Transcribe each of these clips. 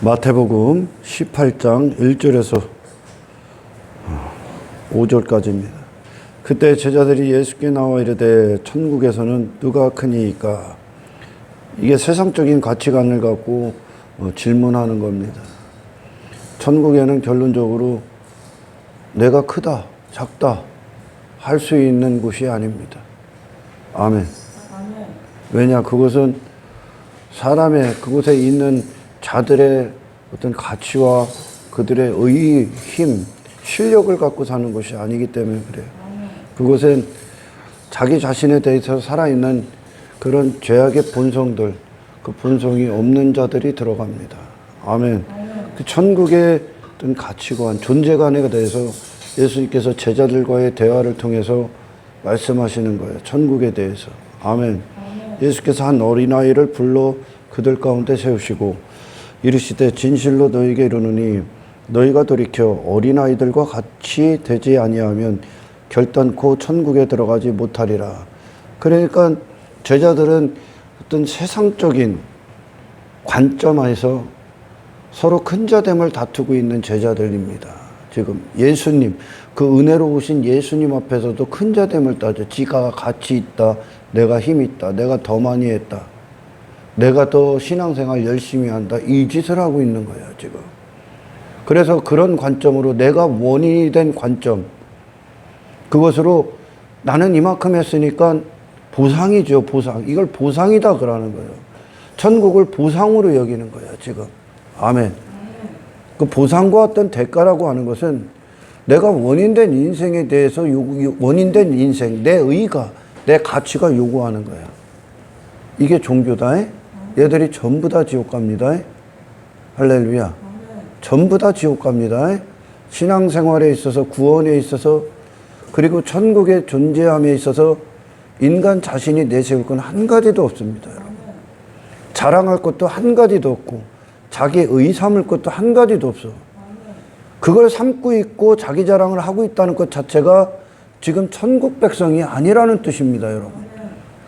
마태복음 18장 1절에서 5절까지입니다. 그때 제자들이 예수께 나와 이르되 천국에서는 누가 크니이까? 이게 세상적인 가치관을 갖고 질문하는 겁니다. 천국에는 결론적으로 내가 크다, 작다 할 수 있는 곳이 아닙니다. 아멘. 왜냐? 그것은 사람의 그곳에 있는 자들의 어떤 가치와 그들의 의, 힘, 실력을 갖고 사는 것이 아니기 때문에 그래요. 그곳엔 자기 자신에 대해서 살아있는 그런 죄악의 본성들, 그 본성이 없는 자들이 들어갑니다. 아멘. 그 천국의 어떤 가치관, 존재관에 대해서 예수님께서 제자들과의 대화를 통해서 말씀하시는 거예요. 천국에 대해서. 아멘. 예수께서 한 어린아이를 불러 그들 가운데 세우시고 이르시되 진실로 너희에게 이르노니 너희가 돌이켜 어린아이들과 같이 되지 아니하면 결단코 천국에 들어가지 못하리라. 그러니까 제자들은 어떤 세상적인 관점에서 서로 큰자됨을 다투고 있는 제자들입니다. 지금 예수님, 그 은혜로우신 예수님 앞에서도 큰자됨을 따져. 지가 가치 있다, 내가 힘 있다, 내가 더 많이 했다, 내가 더 신앙생활 열심히 한다, 이 짓을 하고 있는 거예요 지금. 그래서 그런 관점으로 내가 원인이 된 관점, 그것으로 나는 이만큼 했으니까 보상이죠. 보상. 이걸 보상이다 그러는 거예요. 천국을 보상으로 여기는 거예요 지금. 아멘. 그 보상과 어떤 대가라고 하는 것은 내가 원인된 인생에 대해서 원인된 인생, 내 의가, 내 가치가 요구하는 거야. 이게 종교다. 얘들이 전부 다 지옥 갑니다. 할렐루야. 전부 다 지옥 갑니다. 신앙생활에 있어서, 구원에 있어서, 그리고 천국의 존재함에 있어서 인간 자신이 내세울 건 한 가지도 없습니다, 여러분. 자랑할 것도 한 가지도 없고 자기 의 삼을 것도 한 가지도 없어. 그걸 삼고 있고 자기 자랑을 하고 있다는 것 자체가 지금 천국 백성이 아니라는 뜻입니다, 여러분.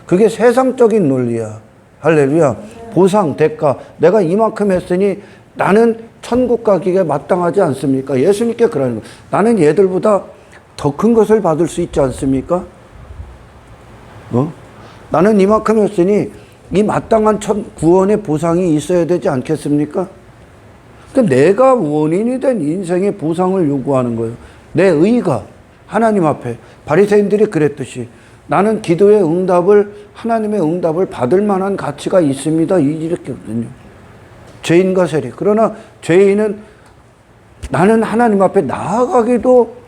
그게 세상적인 논리야. 할렐루야. 보상, 대가. 내가 이만큼 했으니 나는 천국 가기에 마땅하지 않습니까? 예수님께 그러는 거예요. 나는 얘들보다 더 큰 것을 받을 수 있지 않습니까? 나는 이만큼 했으니 이 마땅한 구원의 보상이 있어야 되지 않겠습니까? 그러니까 내가 원인이 된 인생의 보상을 요구하는 거예요. 내 의가 하나님 앞에. 바리새인들이 그랬듯이 나는 기도의 응답을, 하나님의 응답을 받을 만한 가치가 있습니다, 이렇게거든요. 죄인과 세리. 그러나 죄인은 나는 하나님 앞에 나아가기도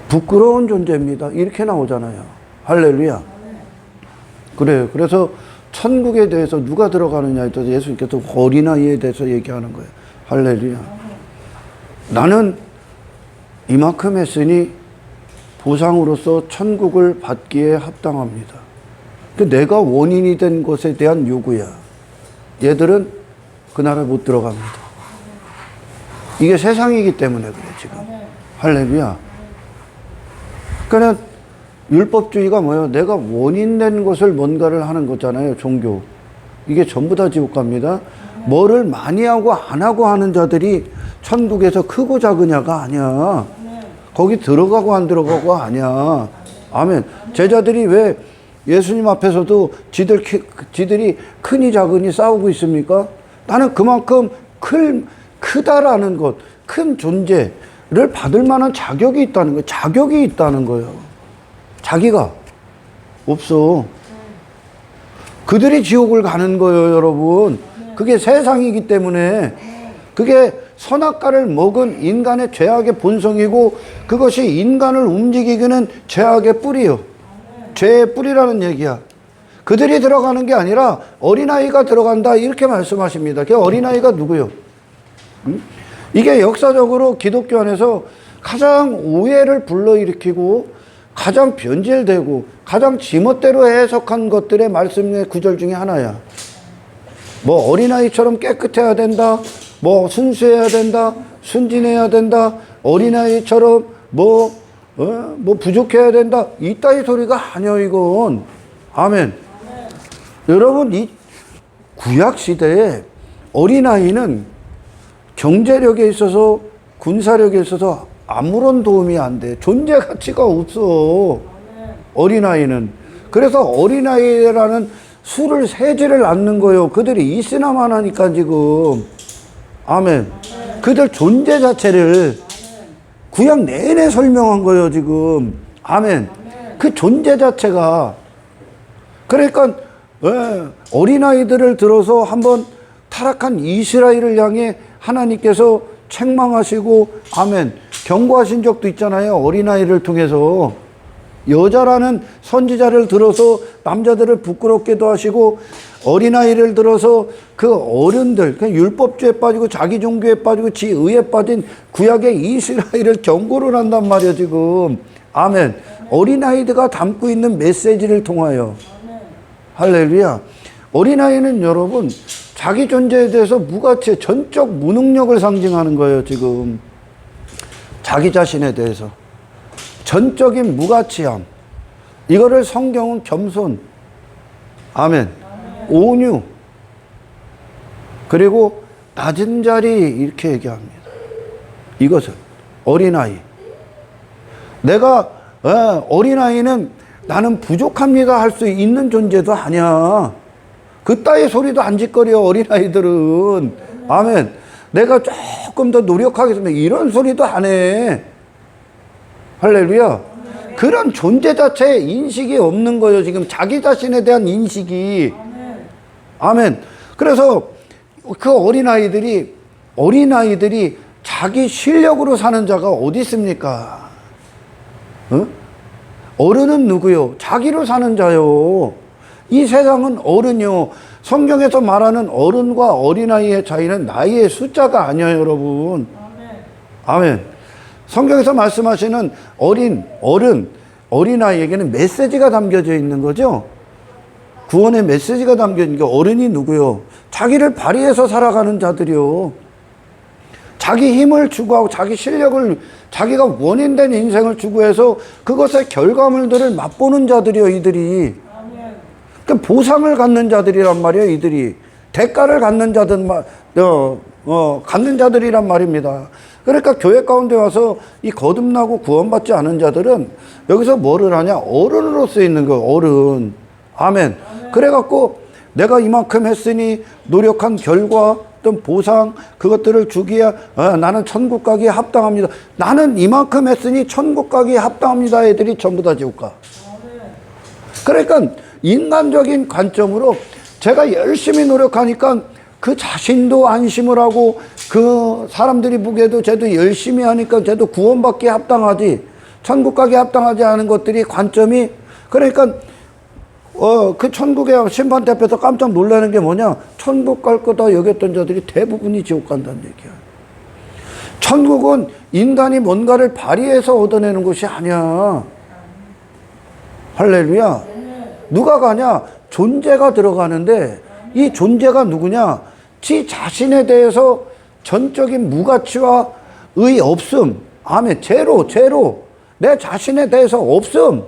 부끄러운 존재입니다, 이렇게 나오잖아요. 할렐루야. 그래요. 그래서 천국에 대해서 누가 들어가느냐에 대해서 예수님께서 어린아이에 대해서 얘기하는 거예요. 할렐루야. 나는 이만큼 했으니 보상으로서 천국을 받기에 합당합니다. 내가 원인이 된 것에 대한 요구야. 얘들은 그 나라에 못 들어갑니다. 이게 세상이기 때문에 그래 지금. 할렐루야. 그러니까 율법주의가 뭐예요? 내가 원인된 것을 뭔가를 하는 거잖아요. 종교. 이게 전부 다 지옥 갑니다. 뭐를 많이 하고 안 하고 하는 자들이 천국에서 크고 작으냐가 아니야. 거기 들어가고 안 들어가고 아니야. 아멘. 제자들이 왜 예수님 앞에서도 지들이 크니 작으니 싸우고 있습니까? 나는 그만큼 크다라는 것, 큰 존재를 받을 만한 자격이 있다는 거예요. 자격이 있다는 거예요. 자기가 없어. 그들이 지옥을 가는 거예요, 여러분. 그게 세상이기 때문에. 그게 선악과를 먹은 인간의 죄악의 본성이고, 그것이 인간을 움직이기는 죄악의 뿌리요. 죄의 뿌리라는 얘기야. 그들이 들어가는 게 아니라 어린아이가 들어간다, 이렇게 말씀하십니다. 그 어린아이가 누구요? 이게 역사적으로 기독교 안에서 가장 오해를 불러일으키고 가장 변질되고 가장 지멋대로 해석한 것들의 말씀의 구절 중에 하나야. 뭐 어린아이처럼 깨끗해야 된다, 뭐 순수해야 된다, 순진해야 된다, 어린아이처럼 뭐 부족해야 된다, 이따위 소리가 아니야 이건. 아멘. 여러분, 구약 시대에 어린아이는 경제력에 있어서 군사력에 있어서 아무런 도움이 안 돼. 존재 가치가 없어. 어린아이는. 그래서 어린아이라는 수를 세지를 않는 거예요. 그들이 있으나만 하니까 지금. 아멘. 그들 존재 자체를 구약 내내 설명한 거예요, 지금. 아멘. 그 존재 자체가. 그러니까 어린아이들을 들어서 한번 타락한 이스라엘을 향해 하나님께서 책망하시고 아멘 경고하신 적도 있잖아요. 어린아이를 통해서 여자라는 선지자를 들어서 남자들을 부끄럽게도 하시고 어린아이를 들어서 그 어른들 그 율법주의에 빠지고 자기 종교에 빠지고 지의에 빠진 구약의 이스라엘을 경고를 한단 말이에요 지금. 아멘. 어린아이들가 담고 있는 메시지를 통하여. 할렐루야. 어린아이는 여러분 자기 존재에 대해서 무가치 전적 무능력을 상징하는 거예요 지금. 자기 자신에 대해서 전적인 무가치함. 이거를 성경은 겸손, 아멘, 온유, 그리고 낮은 자리 이렇게 얘기합니다. 이것은 어린아이. 내가 어린아이는 나는 부족합니다 할 수 있는 존재도 아니야. 그따위 소리도 안 짓거려 어린아이들은. 아멘. 내가 조금 더 노력하겠습니다 이런 소리도 안 해. 할렐루야. 그런 존재 자체에 인식이 없는 거예요 지금. 자기 자신에 대한 인식이. 아멘. 그래서 그 어린아이들이 자기 실력으로 사는 자가 어디 있습니까? 어른은 누구요? 자기로 사는 자요. 이 세상은 어른이요. 성경에서 말하는 어른과 어린아이의 차이는 나이의 숫자가 아니에요 여러분. 아멘. 성경에서 말씀하시는 어린아이에게는 메시지가 담겨져 있는 거죠. 구원의 메시지가 담겨 있는 게 어른이 누구요? 자기를 발휘해서 살아가는 자들이요. 자기 힘을 추구하고 자기 실력을 자기가 원인된 인생을 추구해서 그것의 결과물들을 맛보는 자들이요 이들이. 그러니까 보상을 갖는 자들이란 말이에요 이들이. 대가를 갖는 갖는 자들이란 말입니다. 그러니까 교회 가운데 와서 이 거듭나고 구원받지 않은 자들은 여기서 뭐를 하냐? 어른으로서 있는 거예요. 어른. 아멘. 그래갖고 내가 이만큼 했으니 노력한 결과 어떤 보상 그것들을 주기에 나는 천국 가기에 합당합니다. 나는 이만큼 했으니 천국 가기에 합당합니다. 애들이 전부 다 지옥 가. 그러니까 인간적인 관점으로 제가 열심히 노력하니까 그 자신도 안심을 하고 그 사람들이 보기에도 쟤도 열심히 하니까 쟤도 구원받기에 합당하지 천국 가기에 합당하지 않은 것들이 관점이. 그러니까 그 천국의 심판대 앞에서 깜짝 놀라는 게 뭐냐? 천국 갈 거다 여겼던 자들이 대부분이 지옥 간다는 얘기야. 천국은 인간이 뭔가를 발휘해서 얻어내는 것이 아니야. 할렐루야. 누가 가냐? 존재가 들어가는데 이 존재가 누구냐? 지 자신에 대해서 전적인 무가치와 의 없음. 아멘. 제로. 내 자신에 대해서 없음.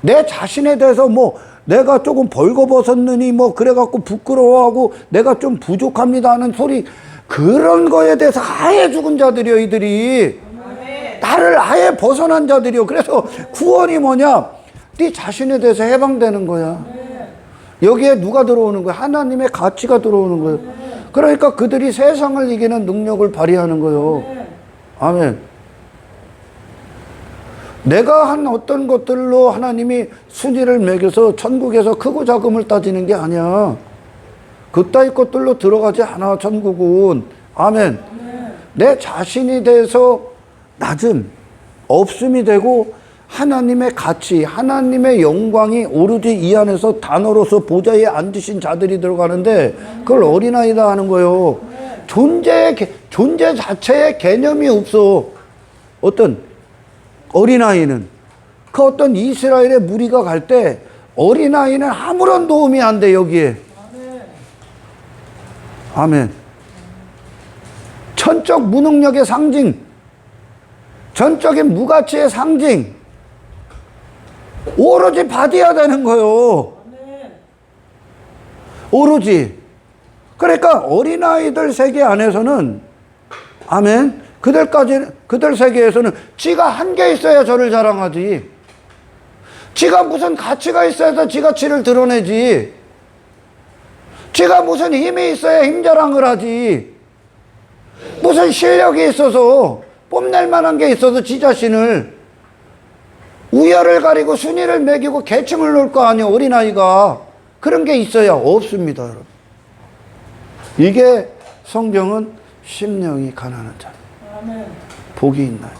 내 자신에 대해서 뭐 내가 조금 벌거벗었느니 뭐 그래갖고 부끄러워하고 내가 좀 부족합니다 하는 소리, 그런 거에 대해서 아예 죽은 자들이요 이들이. 나를 아예 벗어난 자들이요. 그래서 구원이 뭐냐? 네 자신에 대해서 해방되는 거야. 여기에 누가 들어오는 거야? 하나님의 가치가 들어오는 거예요. 그러니까 그들이 세상을 이기는 능력을 발휘하는 거예요. 아멘. 내가 한 어떤 것들로 하나님이 순위를 매겨서 천국에서 크고 작음을 따지는 게 아니야. 그따위 것들로 들어가지 않아 천국은. 아멘. 내 자신에 대해서 낮음, 없음이 되고 하나님의 가치, 하나님의 영광이 오로지 이 안에서 단어로서 보좌에 앉으신 자들이 들어가는데 그걸 어린아이다 하는 거예요. 존재 자체의 개념이 없어. 어떤 어린아이는 그 어떤 이스라엘의 무리가 갈 때 어린아이는 아무런 도움이 안 돼 여기에. 아멘. 전적 무능력의 상징, 전적인 무가치의 상징, 오로지 받아야 되는 거예요. 오로지. 그러니까 어린아이들 세계 안에서는, 아멘, 그들 세계에서는 지가 한 게 있어야 저를 자랑하지. 지가 무슨 가치가 있어야 지 가치를 드러내지. 지가 무슨 힘이 있어야 힘 자랑을 하지. 무슨 실력이 있어서 뽐낼 만한 게 있어서 지 자신을 우열을 가리고 순위를 매기고 계층을 놓을 거 아니에요. 어린아이가 그런 게 있어야 없습니다, 여러분. 이게 성경은 심령이 가난한 자 복이 있나니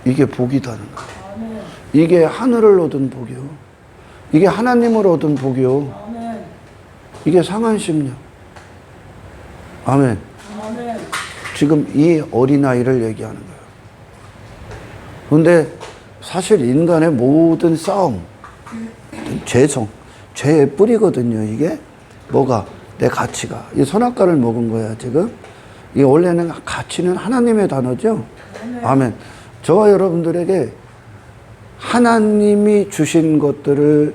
이게 복이다는 거예요. 이게 하늘을 얻은 복이요, 이게 하나님을 얻은 복이요, 이게 상한 심령. 아멘. 지금 이 어린아이를 얘기하는 거예요. 그런데 사실 인간의 모든 싸움, 죄의 뿌리거든요. 이게 뭐가? 내 가치가. 이 선악과를 먹은 거야 지금. 이게 원래는 가치는 하나님의 단어죠. 아멘. 저와 여러분들에게 하나님이 주신 것들을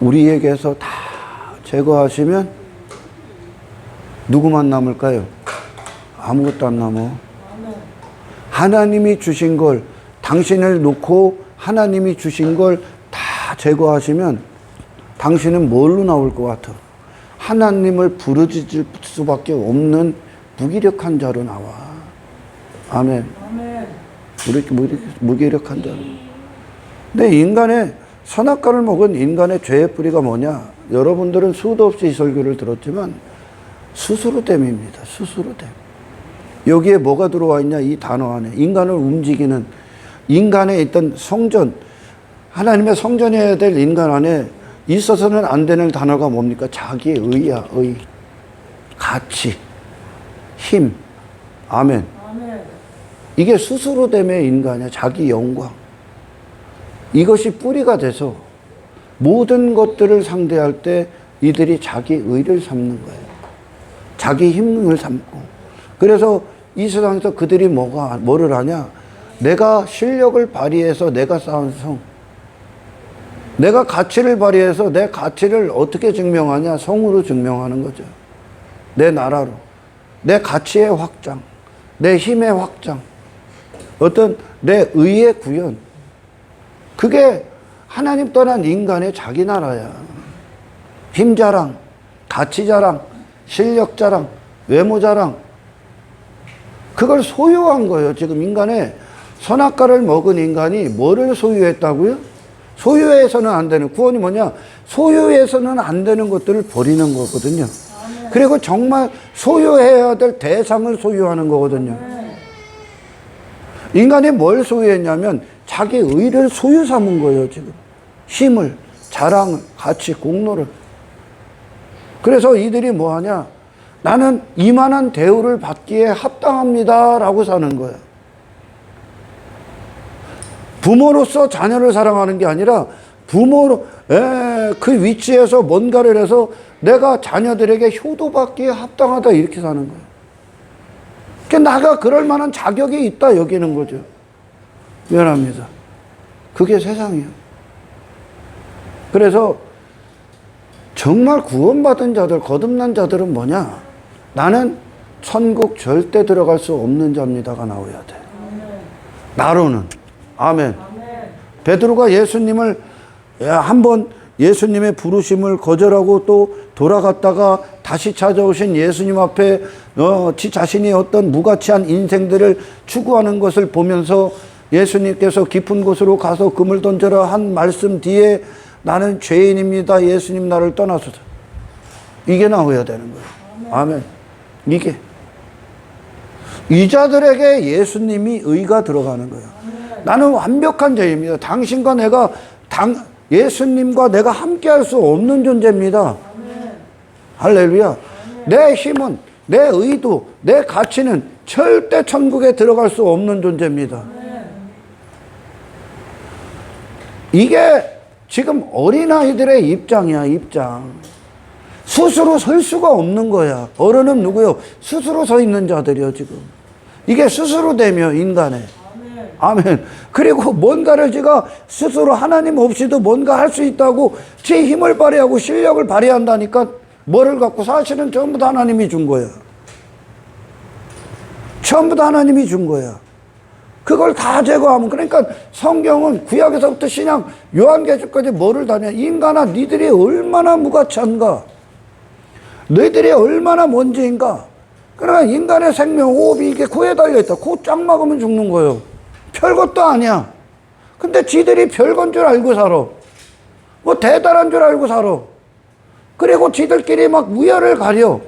우리에게서 다 제거하시면 누구만 남을까요? 아무것도 안 남아. 하나님이 주신 걸, 당신을 놓고 하나님이 주신 걸 다 제거하시면 당신은 뭘로 나올 것 같아? 하나님을 부르짖을 수밖에 없는 무기력한 자로 나와. 아멘. 무기력한 자로. 근데 인간의 선악과를 먹은 인간의 죄의 뿌리가 뭐냐? 여러분들은 수도 없이 이 설교를 들었지만 스스로됨입니다. 스스로됨. 여기에 뭐가 들어와 있냐? 이 단어 안에 인간을 움직이는, 인간에 있던 성전, 하나님의 성전이어야 될 인간 안에 있어서는 안 되는 단어가 뭡니까? 자기의 의야. 의, 가치, 힘. 아멘. 이게 스스로됨의 인간이야. 자기 영광. 이것이 뿌리가 돼서 모든 것들을 상대할 때 이들이 자기 의를 삼는 거예요. 자기 힘을 삼고. 그래서 이 세상에서 그들이 뭐를 하냐? 내가 실력을 발휘해서 내가 쌓은 성, 내가 가치를 발휘해서 내 가치를 어떻게 증명하냐? 성으로 증명하는 거죠. 내 나라로. 내 가치의 확장, 내 힘의 확장, 어떤 내 의의 구현. 그게 하나님 떠난 인간의 자기 나라야. 힘 자랑, 가치 자랑, 실력 자랑, 외모 자랑. 그걸 소유한 거예요. 지금 인간의 선악과를 먹은 인간이 뭐를 소유했다고요? 소유해서는 안 되는, 구원이 뭐냐? 소유해서는 안 되는 것들을 버리는 거거든요. 그리고 정말 소유해야 될 대상을 소유하는 거거든요. 인간이 뭘 소유했냐면 자기 의를 소유 삼은 거예요, 지금. 힘을, 자랑을, 가치, 공로를. 그래서 이들이 뭐 하냐? 나는 이만한 대우를 받기에 합당합니다 라고 사는 거예요. 부모로서 자녀를 사랑하는 게 아니라 부모로 그 위치에서 뭔가를 해서 내가 자녀들에게 효도받기에 합당하다 이렇게 사는 거예요. 그러니까 나가 그럴 만한 자격이 있다 여기는 거죠. 미안합니다. 그게 세상이에요. 그래서 정말 구원받은 자들, 거듭난 자들은 뭐냐? 나는 천국 절대 들어갈 수 없는 자입니다가 나와야 돼. 나로는. 아멘. 베드로가 예수님을 한번 예수님의 부르심을 거절하고 또 돌아갔다가 다시 찾아오신 예수님 앞에 지 자신이 어떤 무가치한 인생들을 추구하는 것을 보면서 예수님께서 깊은 곳으로 가서 금을 던져라 한 말씀 뒤에 나는 죄인입니다. 예수님 나를 떠나소서. 이게 나와야 되는 거예요. 아멘. 이게. 이 자들에게 예수님이 의가 들어가는 거예요. 나는 완벽한 죄입니다. 당신과 내가 예수님과 내가 함께 할 수 없는 존재입니다. 할렐루야. 내 힘은, 내 의도, 내 가치는 절대 천국에 들어갈 수 없는 존재입니다. 이게 지금 어린아이들의 입장이야, 입장. 스스로 설 수가 없는 거야. 어른은 누구요? 스스로 서 있는 자들이요, 지금. 이게 스스로 되며, 인간의. 아멘. 그리고 뭔가를 제가 스스로 하나님 없이도 뭔가 할 수 있다고 제 힘을 발휘하고 실력을 발휘한다니까 뭐를 갖고 사실은 전부 다 하나님이 준 거야. 전부 다 하나님이 준 거야. 그걸 다 제거하면, 그러니까 성경은 구약에서부터 신약 요한계시까지 뭐를 다냐. 인간아, 니들이 얼마나 무가치한가. 너희들이 얼마나 먼지인가. 그러니까 인간의 생명, 호흡이 이게 코에 달려있다. 코 쫙 막으면 죽는 거예요. 별것도 아니야. 근데 지들이 별건 줄 알고 살아. 뭐 대단한 줄 알고 살아. 그리고 지들끼리 막 우열을 가려.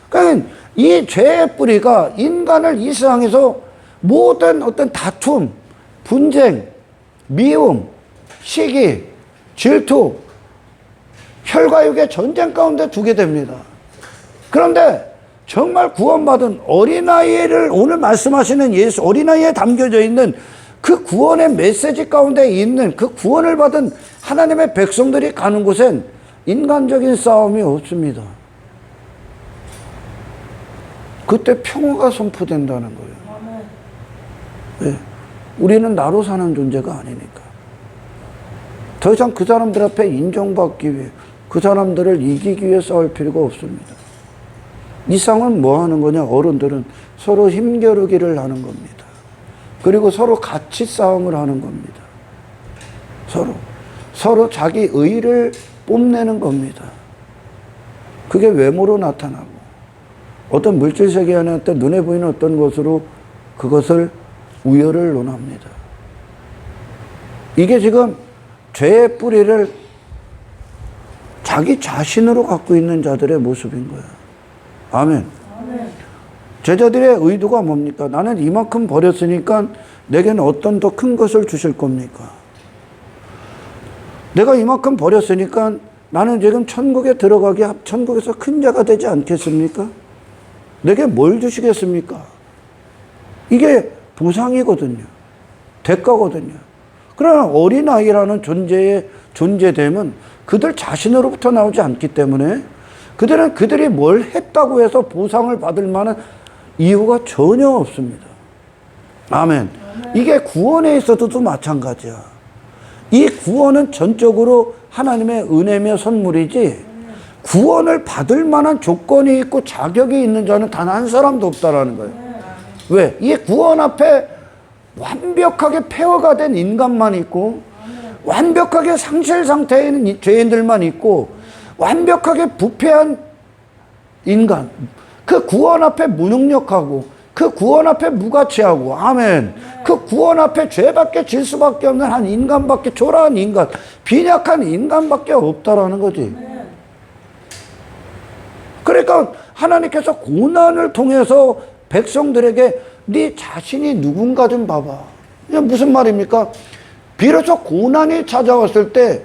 그러니까 이 죄의 뿌리가 인간을 이 세상에서 모든 어떤 다툼, 분쟁, 미움, 시기, 질투, 혈과육의 전쟁 가운데 두게 됩니다. 그런데 정말 구원받은 어린아이를 오늘 말씀하시는 예수, 어린아이에 담겨져 있는 그 구원의 메시지 가운데 있는 그 구원을 받은 하나님의 백성들이 가는 곳엔 인간적인 싸움이 없습니다. 그때 평화가 선포된다는 거예요. 네. 우리는 나로 사는 존재가 아니니까. 더 이상 그 사람들 앞에 인정받기 위해, 그 사람들을 이기기 위해 싸울 필요가 없습니다. 이 상은 뭐 하는 거냐? 어른들은 서로 힘겨루기를 하는 겁니다. 그리고 서로 가치 싸움을 하는 겁니다. 서로 자기 의를 뽐내는 겁니다. 그게 외모로 나타나고, 어떤 물질 세계 안에 어떤 눈에 보이는 어떤 것으로 그것을 우열을 논합니다. 이게 지금 죄의 뿌리를 자기 자신으로 갖고 있는 자들의 모습인 거야. 아멘. 제자들의 의도가 뭡니까? 나는 이만큼 버렸으니까 내게는 어떤 더 큰 것을 주실 겁니까? 내가 이만큼 버렸으니까 나는 지금 천국에 들어가게, 천국에서 큰 자가 되지 않겠습니까? 내게 뭘 주시겠습니까? 이게 보상이거든요. 대가거든요. 그러나 어린아이라는 존재됨은 그들 자신으로부터 나오지 않기 때문에 그들은 그들이 뭘 했다고 해서 보상을 받을 만한 이유가 전혀 없습니다. 아멘. 이게 구원에 있어서도 마찬가지야. 이 구원은 전적으로 하나님의 은혜며 선물이지 구원을 받을 만한 조건이 있고 자격이 있는 자는 단 한 사람도 없다라는 거예요. 왜? 이 구원 앞에 완벽하게 폐허가 된 인간만 있고, 완벽하게 상실 상태에 있는 죄인들만 있고, 완벽하게 부패한 인간, 그 구원 앞에 무능력하고, 그 구원 앞에 무가치하고, 아멘. 그 구원 앞에 죄밖에 질 수밖에 없는 한 인간밖에, 초라한 인간, 빈약한 인간밖에 없다라는 거지. 그러니까 하나님께서 고난을 통해서 백성들에게 네 자신이 누군가 좀 봐봐. 이게 무슨 말입니까? 비로소 고난이 찾아왔을 때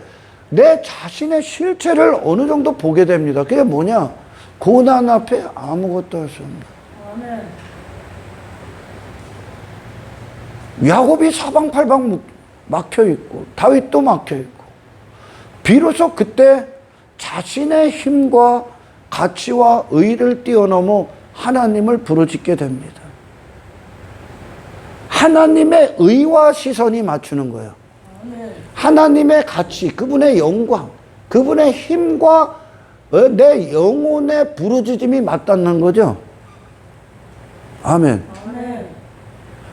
내 자신의 실체를 어느 정도 보게 됩니다. 그게 뭐냐? 고난 앞에 아무것도 할 수 없는. 야곱이 사방팔방 막혀있고 다윗도 막혀있고, 비로소 그때 자신의 힘과 가치와 의를 뛰어넘어 하나님을 부르짖게 됩니다. 하나님의 의와 시선이 맞추는 거예요. 하나님의 가치, 그분의 영광, 그분의 힘과 내 영혼의 부르짖음이 맞닿는 거죠. 아멘.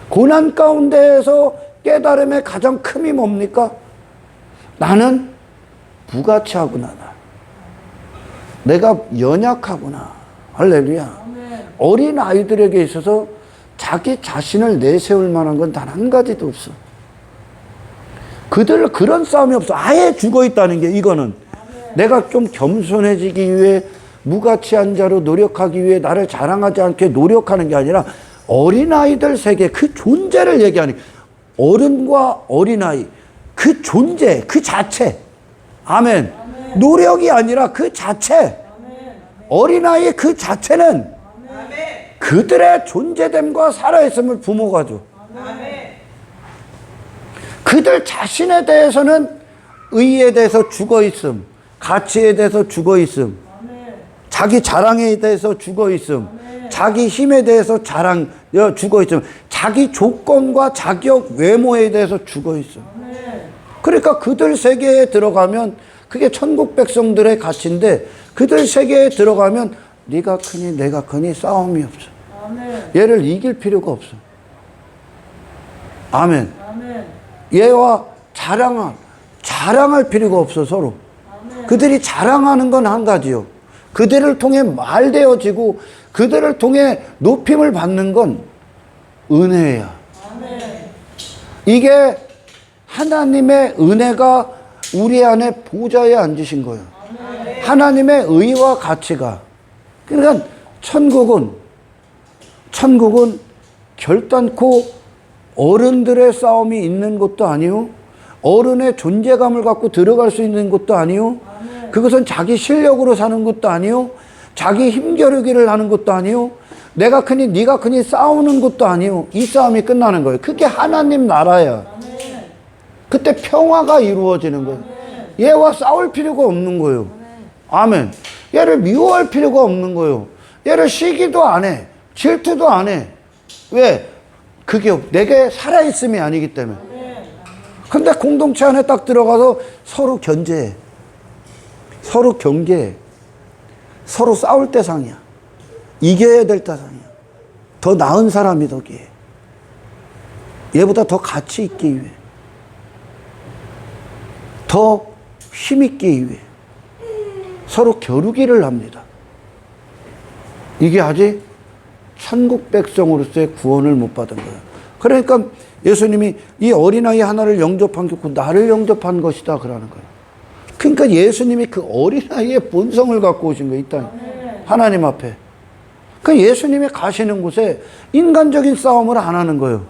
고난 가운데에서 깨달음의 가장 큼이 뭡니까? 나는 부가치하구나. 내가 연약하구나. 할렐루야. 어린 아이들에게 있어서 자기 자신을 내세울 만한 건 단 한 가지도 없어. 그들 그런 싸움이 없어. 아예 죽어 있다는 게, 이거는 내가 좀 겸손해지기 위해 무가치한 자로 노력하기 위해 나를 자랑하지 않게 노력하는 게 아니라 어린아이들 세계 그 존재를 얘기하니, 어른과 어린아이 그 존재 그 자체. 아멘. 노력이 아니라 그 자체. 어린아이 그 자체는 그들의 존재됨과 살아있음을 부모가 줘. 그들 자신에 대해서는 의에 대해서 죽어있음, 가치에 대해서 죽어있음, 자기 자랑에 대해서 죽어있음, 자기 힘에 대해서 죽어 있으면 자기 조건과 자격, 외모에 대해서 죽어 있어. 그러니까 그들 세계에 들어가면 그게 천국 백성들의 가치인데 그들 세계에 들어가면 네가 크니 내가 크니 싸움이 없어. 얘를 이길 필요가 없어. 아멘. 얘와 자랑할 필요가 없어 서로. 그들이 자랑하는 건 한 가지요. 그들을 통해 말되어지고 그들을 통해 높임을 받는 건 은혜야. 이게 하나님의 은혜가 우리 안에 보좌에 앉으신 거예요. 하나님의 의와 가치가. 그러니까 천국은 결단코 어른들의 싸움이 있는 것도 아니요. 어른의 존재감을 갖고 들어갈 수 있는 것도 아니요. 그것은 자기 실력으로 사는 것도 아니요. 자기 힘겨루기를 하는 것도 아니요. 내가 크니 네가 크니 싸우는 것도 아니요. 이 싸움이 끝나는 거예요. 그게 하나님 나라야. 그때 평화가 이루어지는 거예요. 얘와 싸울 필요가 없는 거예요. 아멘. 얘를 미워할 필요가 없는 거예요. 얘를 시기도 안 해. 질투도 안 해. 왜? 그게 내게 살아있음이 아니기 때문에. 근데 공동체 안에 딱 들어가서 서로 견제해. 서로 경계해. 서로 싸울 대상이야. 이겨야 될 대상이야. 더 나은 사람이 덕이에. 얘보다 더 가치 있기 위해. 더 힘있기 위해. 서로 겨루기를 합니다. 이게 아직 천국 백성으로서의 구원을 못 받은 거예요. 그러니까 예수님이 이 어린아이 하나를 영접한 게 나를 영접한 것이다 그러는 거예요. 그러니까 예수님이 그 어린아이의 본성을 갖고 오신 거예요. 이 땅에. 하나님 앞에. 그 예수님이 가시는 곳에 인간적인 싸움을 안 하는 거예요.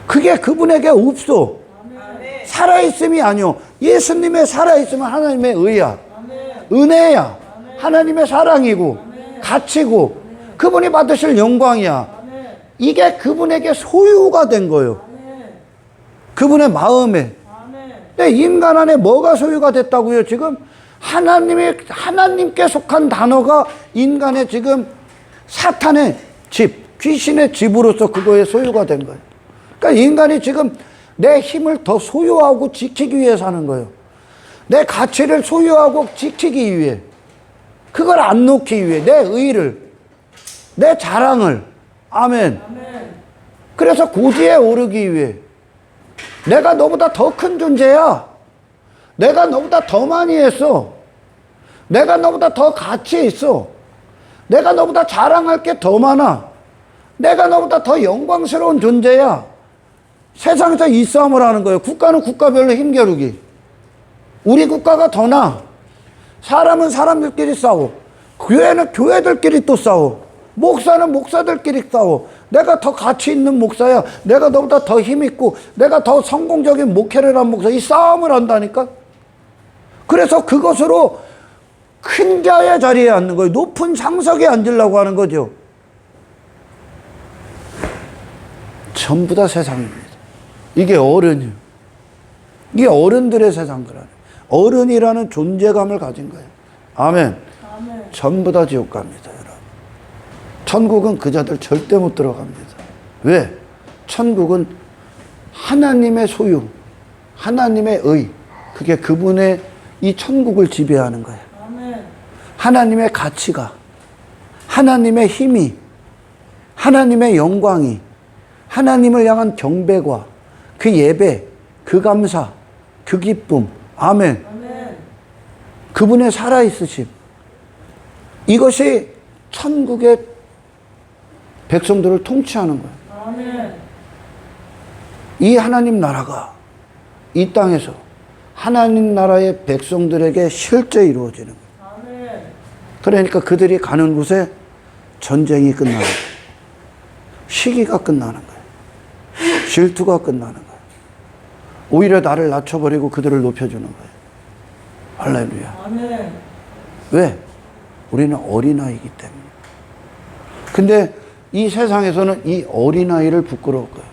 그게 그분에게 없어. 살아있음이 아니요. 예수님의 살아있음은 하나님의 의야. 은혜야. 하나님의 사랑이고 가치고 그분이 받으실 영광이야. 이게 그분에게 소유가 된 거예요. 그분의 마음에. 근데 인간 안에 뭐가 소유가 됐다고요? 지금 하나님께 속한 단어가 인간의 지금 사탄의 집, 귀신의 집으로서 그거에 소유가 된 거예요. 그러니까 인간이 지금 내 힘을 더 소유하고 지키기 위해 사는 거예요. 내 가치를 소유하고 지키기 위해. 그걸 안 놓기 위해. 내 의를, 내 자랑을. 아멘. 그래서 고지에 오르기 위해. 내가 너보다 더 큰 존재야. 내가 너보다 더 많이 했어. 내가 너보다 더 가치 있어. 내가 너보다 자랑할 게 더 많아. 내가 너보다 더 영광스러운 존재야. 세상에서 이 싸움을 하는 거예요. 국가는 국가별로 힘겨루기. 우리 국가가 더 나아. 사람은 사람들끼리 싸워. 교회는 교회들끼리 또 싸워. 목사는 목사들끼리 싸워. 내가 더 가치 있는 목사야. 내가 너보다 더 힘있고 내가 더 성공적인 목회를 한 목사. 이 싸움을 한다니까. 그래서 그것으로 큰 자의 자리에 앉는 거예요. 높은 상석에 앉으려고 하는 거죠. 전부 다 세상입니다. 이게 어른이에요. 이게 어른들의 세상 그러네. 어른이라는 존재감을 가진 거예요. 아멘. 전부 다 지옥 갑니다, 여러분. 천국은 그 자들 절대 못 들어갑니다. 왜? 천국은 하나님의 소유, 하나님의 의, 그게 그분의 이 천국을 지배하는 거예요. 하나님의 가치가, 하나님의 힘이, 하나님의 영광이, 하나님을 향한 경배와 그 예배, 그 감사, 그 기쁨, 아멘. 그분의 살아있으심, 이것이 천국의 백성들을 통치하는 거예요. 이 하나님 나라가 이 땅에서 하나님 나라의 백성들에게 실제 이루어지는 거예요. 그러니까 그들이 가는 곳에 전쟁이 끝나는 거예요. 시기가 끝나는 거예요. 질투가 끝나는 거예요. 오히려 나를 낮춰버리고 그들을 높여주는 거예요. 할렐루야. 아멘. 왜? 우리는 어린아이이기 때문에. 근데 이 세상에서는 이 어린아이를 부끄러워할 거예요.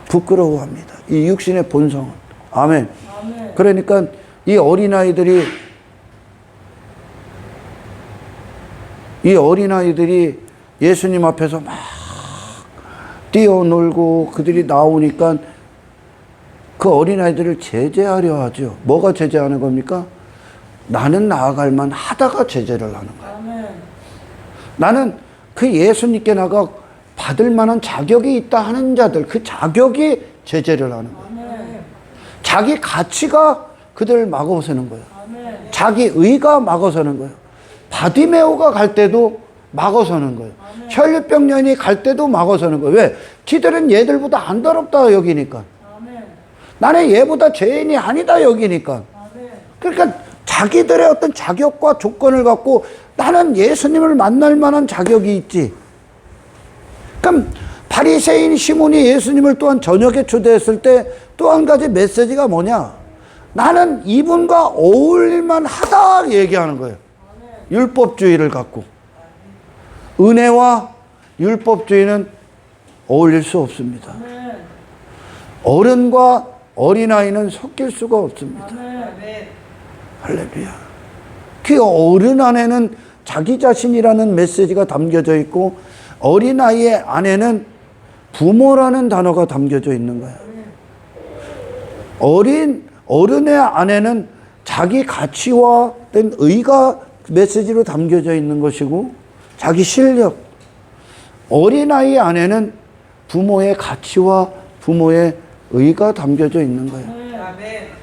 부끄러워합니다. 이 육신의 본성은. 아멘. 아멘. 그러니까 이 어린아이들이 이 어린아이들이 예수님 앞에서 막 뛰어놀고 그들이 나오니까 그 어린아이들을 제재하려 하죠. 뭐가 제재하는 겁니까? 나는 나아갈 만 하다가 제재를 하는 거예요. 아멘. 나는 그 예수님께 나가 받을 만한 자격이 있다 하는 자들, 그 자격이 제재를 하는 거예요. 아멘. 자기 가치가 그들을 막아서는 거예요. 아멘. 자기 의가 막아서는 거예요. 바디메오가 갈 때도 막아서는 거예요. 아멘. 혈류병 여인이 갈 때도 막아서는 거예요. 왜? 지들은 얘들보다 안 더럽다 여기니까. 아멘. 나는 얘보다 죄인이 아니다 여기니까. 아멘. 그러니까 자기들의 어떤 자격과 조건을 갖고 나는 예수님을 만날 만한 자격이 있지. 그럼 바리새인 시몬이 예수님을 또한 저녁에 초대했을 때 또 한 가지 메시지가 뭐냐? 나는 이분과 어울릴만 하다 얘기하는 거예요. 율법주의를 갖고. 은혜와 율법주의는 어울릴 수 없습니다. 어른과 어린아이는 섞일 수가 없습니다. 할렐루야. 그 어른 안에는 자기 자신이라는 메시지가 담겨져 있고 어린아이의 안에는 부모라는 단어가 담겨져 있는 거예요. 어른의 안에는 자기 가치와 어떤 의가 메시지로 담겨져 있는 것이고 자기 실력. 어린아이 안에는 부모의 가치와 부모의 의가 담겨져 있는 거예요.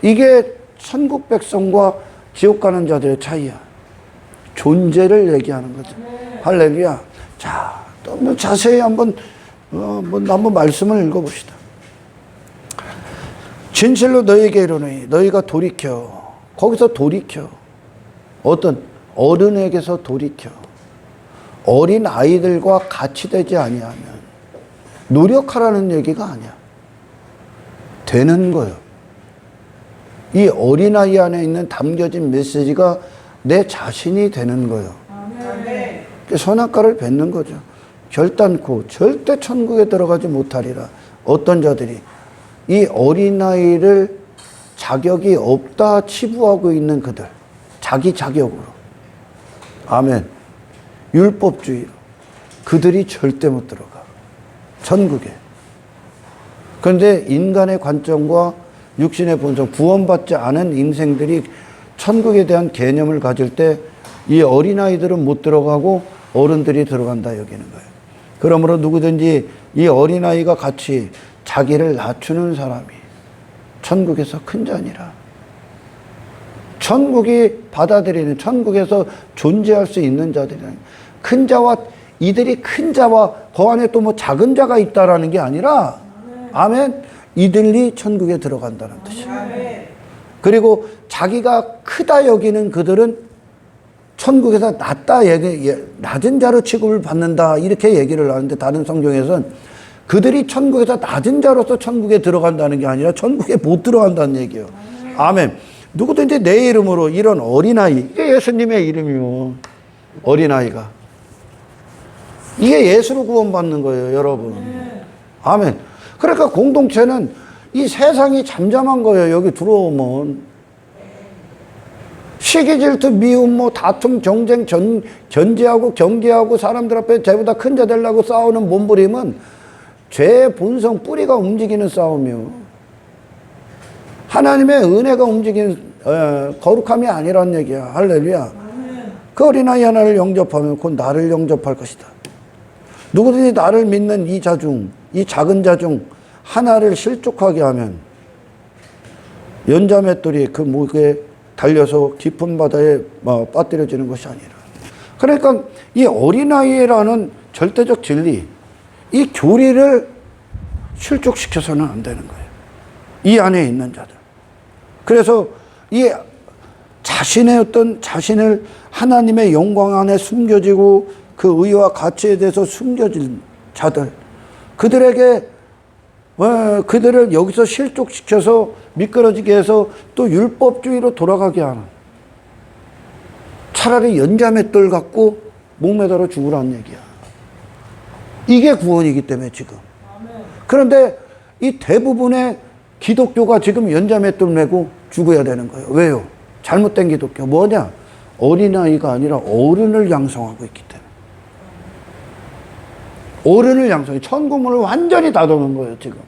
이게 천국 백성과 지옥 가는 자들의 차이야. 존재를 얘기하는 거죠. 할렐루야. 자, 또 자세히 한번 말씀을 읽어봅시다. 진실로 너희에게 이르노니 너희가 돌이켜. 거기서 돌이켜. 어떤 어른에게서 돌이켜. 어린 아이들과 같이 되지 아니하면 노력하라는 얘기가 아니야. 되는 거예요. 이 어린아이 안에 있는 담겨진 메시지가 내 자신이 되는 거예요. 선악과를 뱉는 거죠. 결단코 절대 천국에 들어가지 못하리라. 어떤 자들이 이 어린아이를 자격이 없다 치부하고 있는 그들. 자기 자격으로. 아멘. 율법주의로. 그들이 절대 못 들어가. 천국에. 그런데 인간의 관점과 육신의 본성, 구원받지 않은 인생들이 천국에 대한 개념을 가질 때 이 어린아이들은 못 들어가고 어른들이 들어간다 여기는 거예요. 그러므로 누구든지 이 어린아이가 같이 자기를 낮추는 사람이 천국에서 큰 자니라. 천국이 받아들이는, 천국에서 존재할 수 있는 자들이라는, 큰 자와, 이들이 큰 자와 그 안에 또 뭐 작은 자가 있다라는 게 아니라, 아멘, 이들이 천국에 들어간다는 뜻이에요. 그리고 자기가 크다 여기는 그들은 천국에서 낮은 자로 취급을 받는다 이렇게 얘기를 하는데, 다른 성경에서는 그들이 천국에서 낮은 자로서 천국에 들어간다는 게 아니라 천국에 못 들어간다는 얘기예요. 아멘. 누구든지 내 이름으로 이런 어린아이, 이게 예수님의 이름이요. 어린아이가. 이게 예수로 구원받는 거예요, 여러분. 아멘. 그러니까 공동체는 이 세상이 잠잠한 거예요, 여기 들어오면. 시기, 질투, 미움, 다툼, 경쟁, 견제하고 경계하고 사람들 앞에 쟤보다 큰 자 되려고 싸우는 몸부림은 죄의 본성, 뿌리가 움직이는 싸움이요. 하나님의 은혜가 움직이는 거룩함이 아니란 얘기야. 할렐루야. 그 어린아이 하나를 영접하면 곧 나를 영접할 것이다. 누구든지 나를 믿는 이 자 중, 이 작은 자 중 하나를 실족하게 하면 연자맷돌이 그 목에 달려서 깊은 바다에 빠뜨려지는 것이 아니라. 그러니까 이 어린아이라는 절대적 진리, 이 교리를 실족시켜서는 안 되는 거예요. 이 안에 있는 자들. 그래서 이 자신의 어떤 자신을 하나님의 영광 안에 숨겨지고 그 의와 가치에 대해서 숨겨진 자들, 그들에게 그들을 여기서 실족시켜서 미끄러지게 해서 또 율법주의로 돌아가게 하는, 차라리 연자맷돌 갖고 목매달아 죽으라는 얘기야. 이게 구원이기 때문에 지금. 그런데 이 대부분의 기독교가 지금 연자맷돌 메고 죽어야 되는 거예요. 왜요? 잘못된 기독교. 뭐냐? 어린아이가 아니라 어른을 양성하고 있기 때문에. 어른을 양성해. 천국문을 완전히 닫아놓은 거예요, 지금.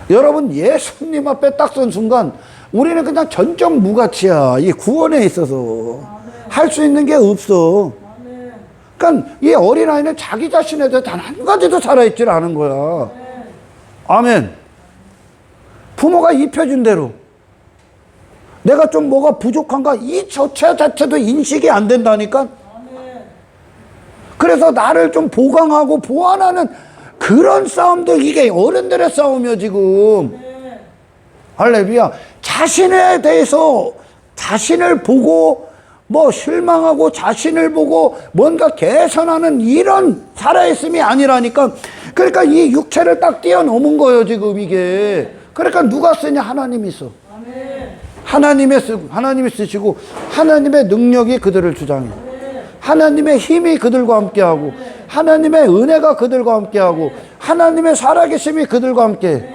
여러분, 예수님 앞에 딱 선 순간 우리는 그냥 전적 무가치야. 이 구원에 있어서 할 수 있는 게 없어. 그러니까 이 어린아이는 자기 자신에 대해 단 한 가지도 살아있질 않은 거야. 아멘. 부모가 입혀준 대로 내가 좀 뭐가 부족한가, 이 자체도 인식이 안 된다니까. 그래서 나를 좀 보강하고 보완하는 그런 싸움들, 이게 어른들의 싸움이야 지금. 할렐루야. 자신에 대해서 자신을 보고 뭐 실망하고 자신을 보고 뭔가 개선하는 이런 살아있음이 아니라니까. 그러니까 이 육체를 딱 뛰어넘은 거예요 지금 이게. 그러니까 누가 쓰냐? 하나님이 써. 하나님이 쓰시고 하나님의 능력이 그들을 주장해. 하나님의 힘이 그들과 함께하고 하나님의 은혜가 그들과 함께하고 하나님의 살아계심이 그들과 함께.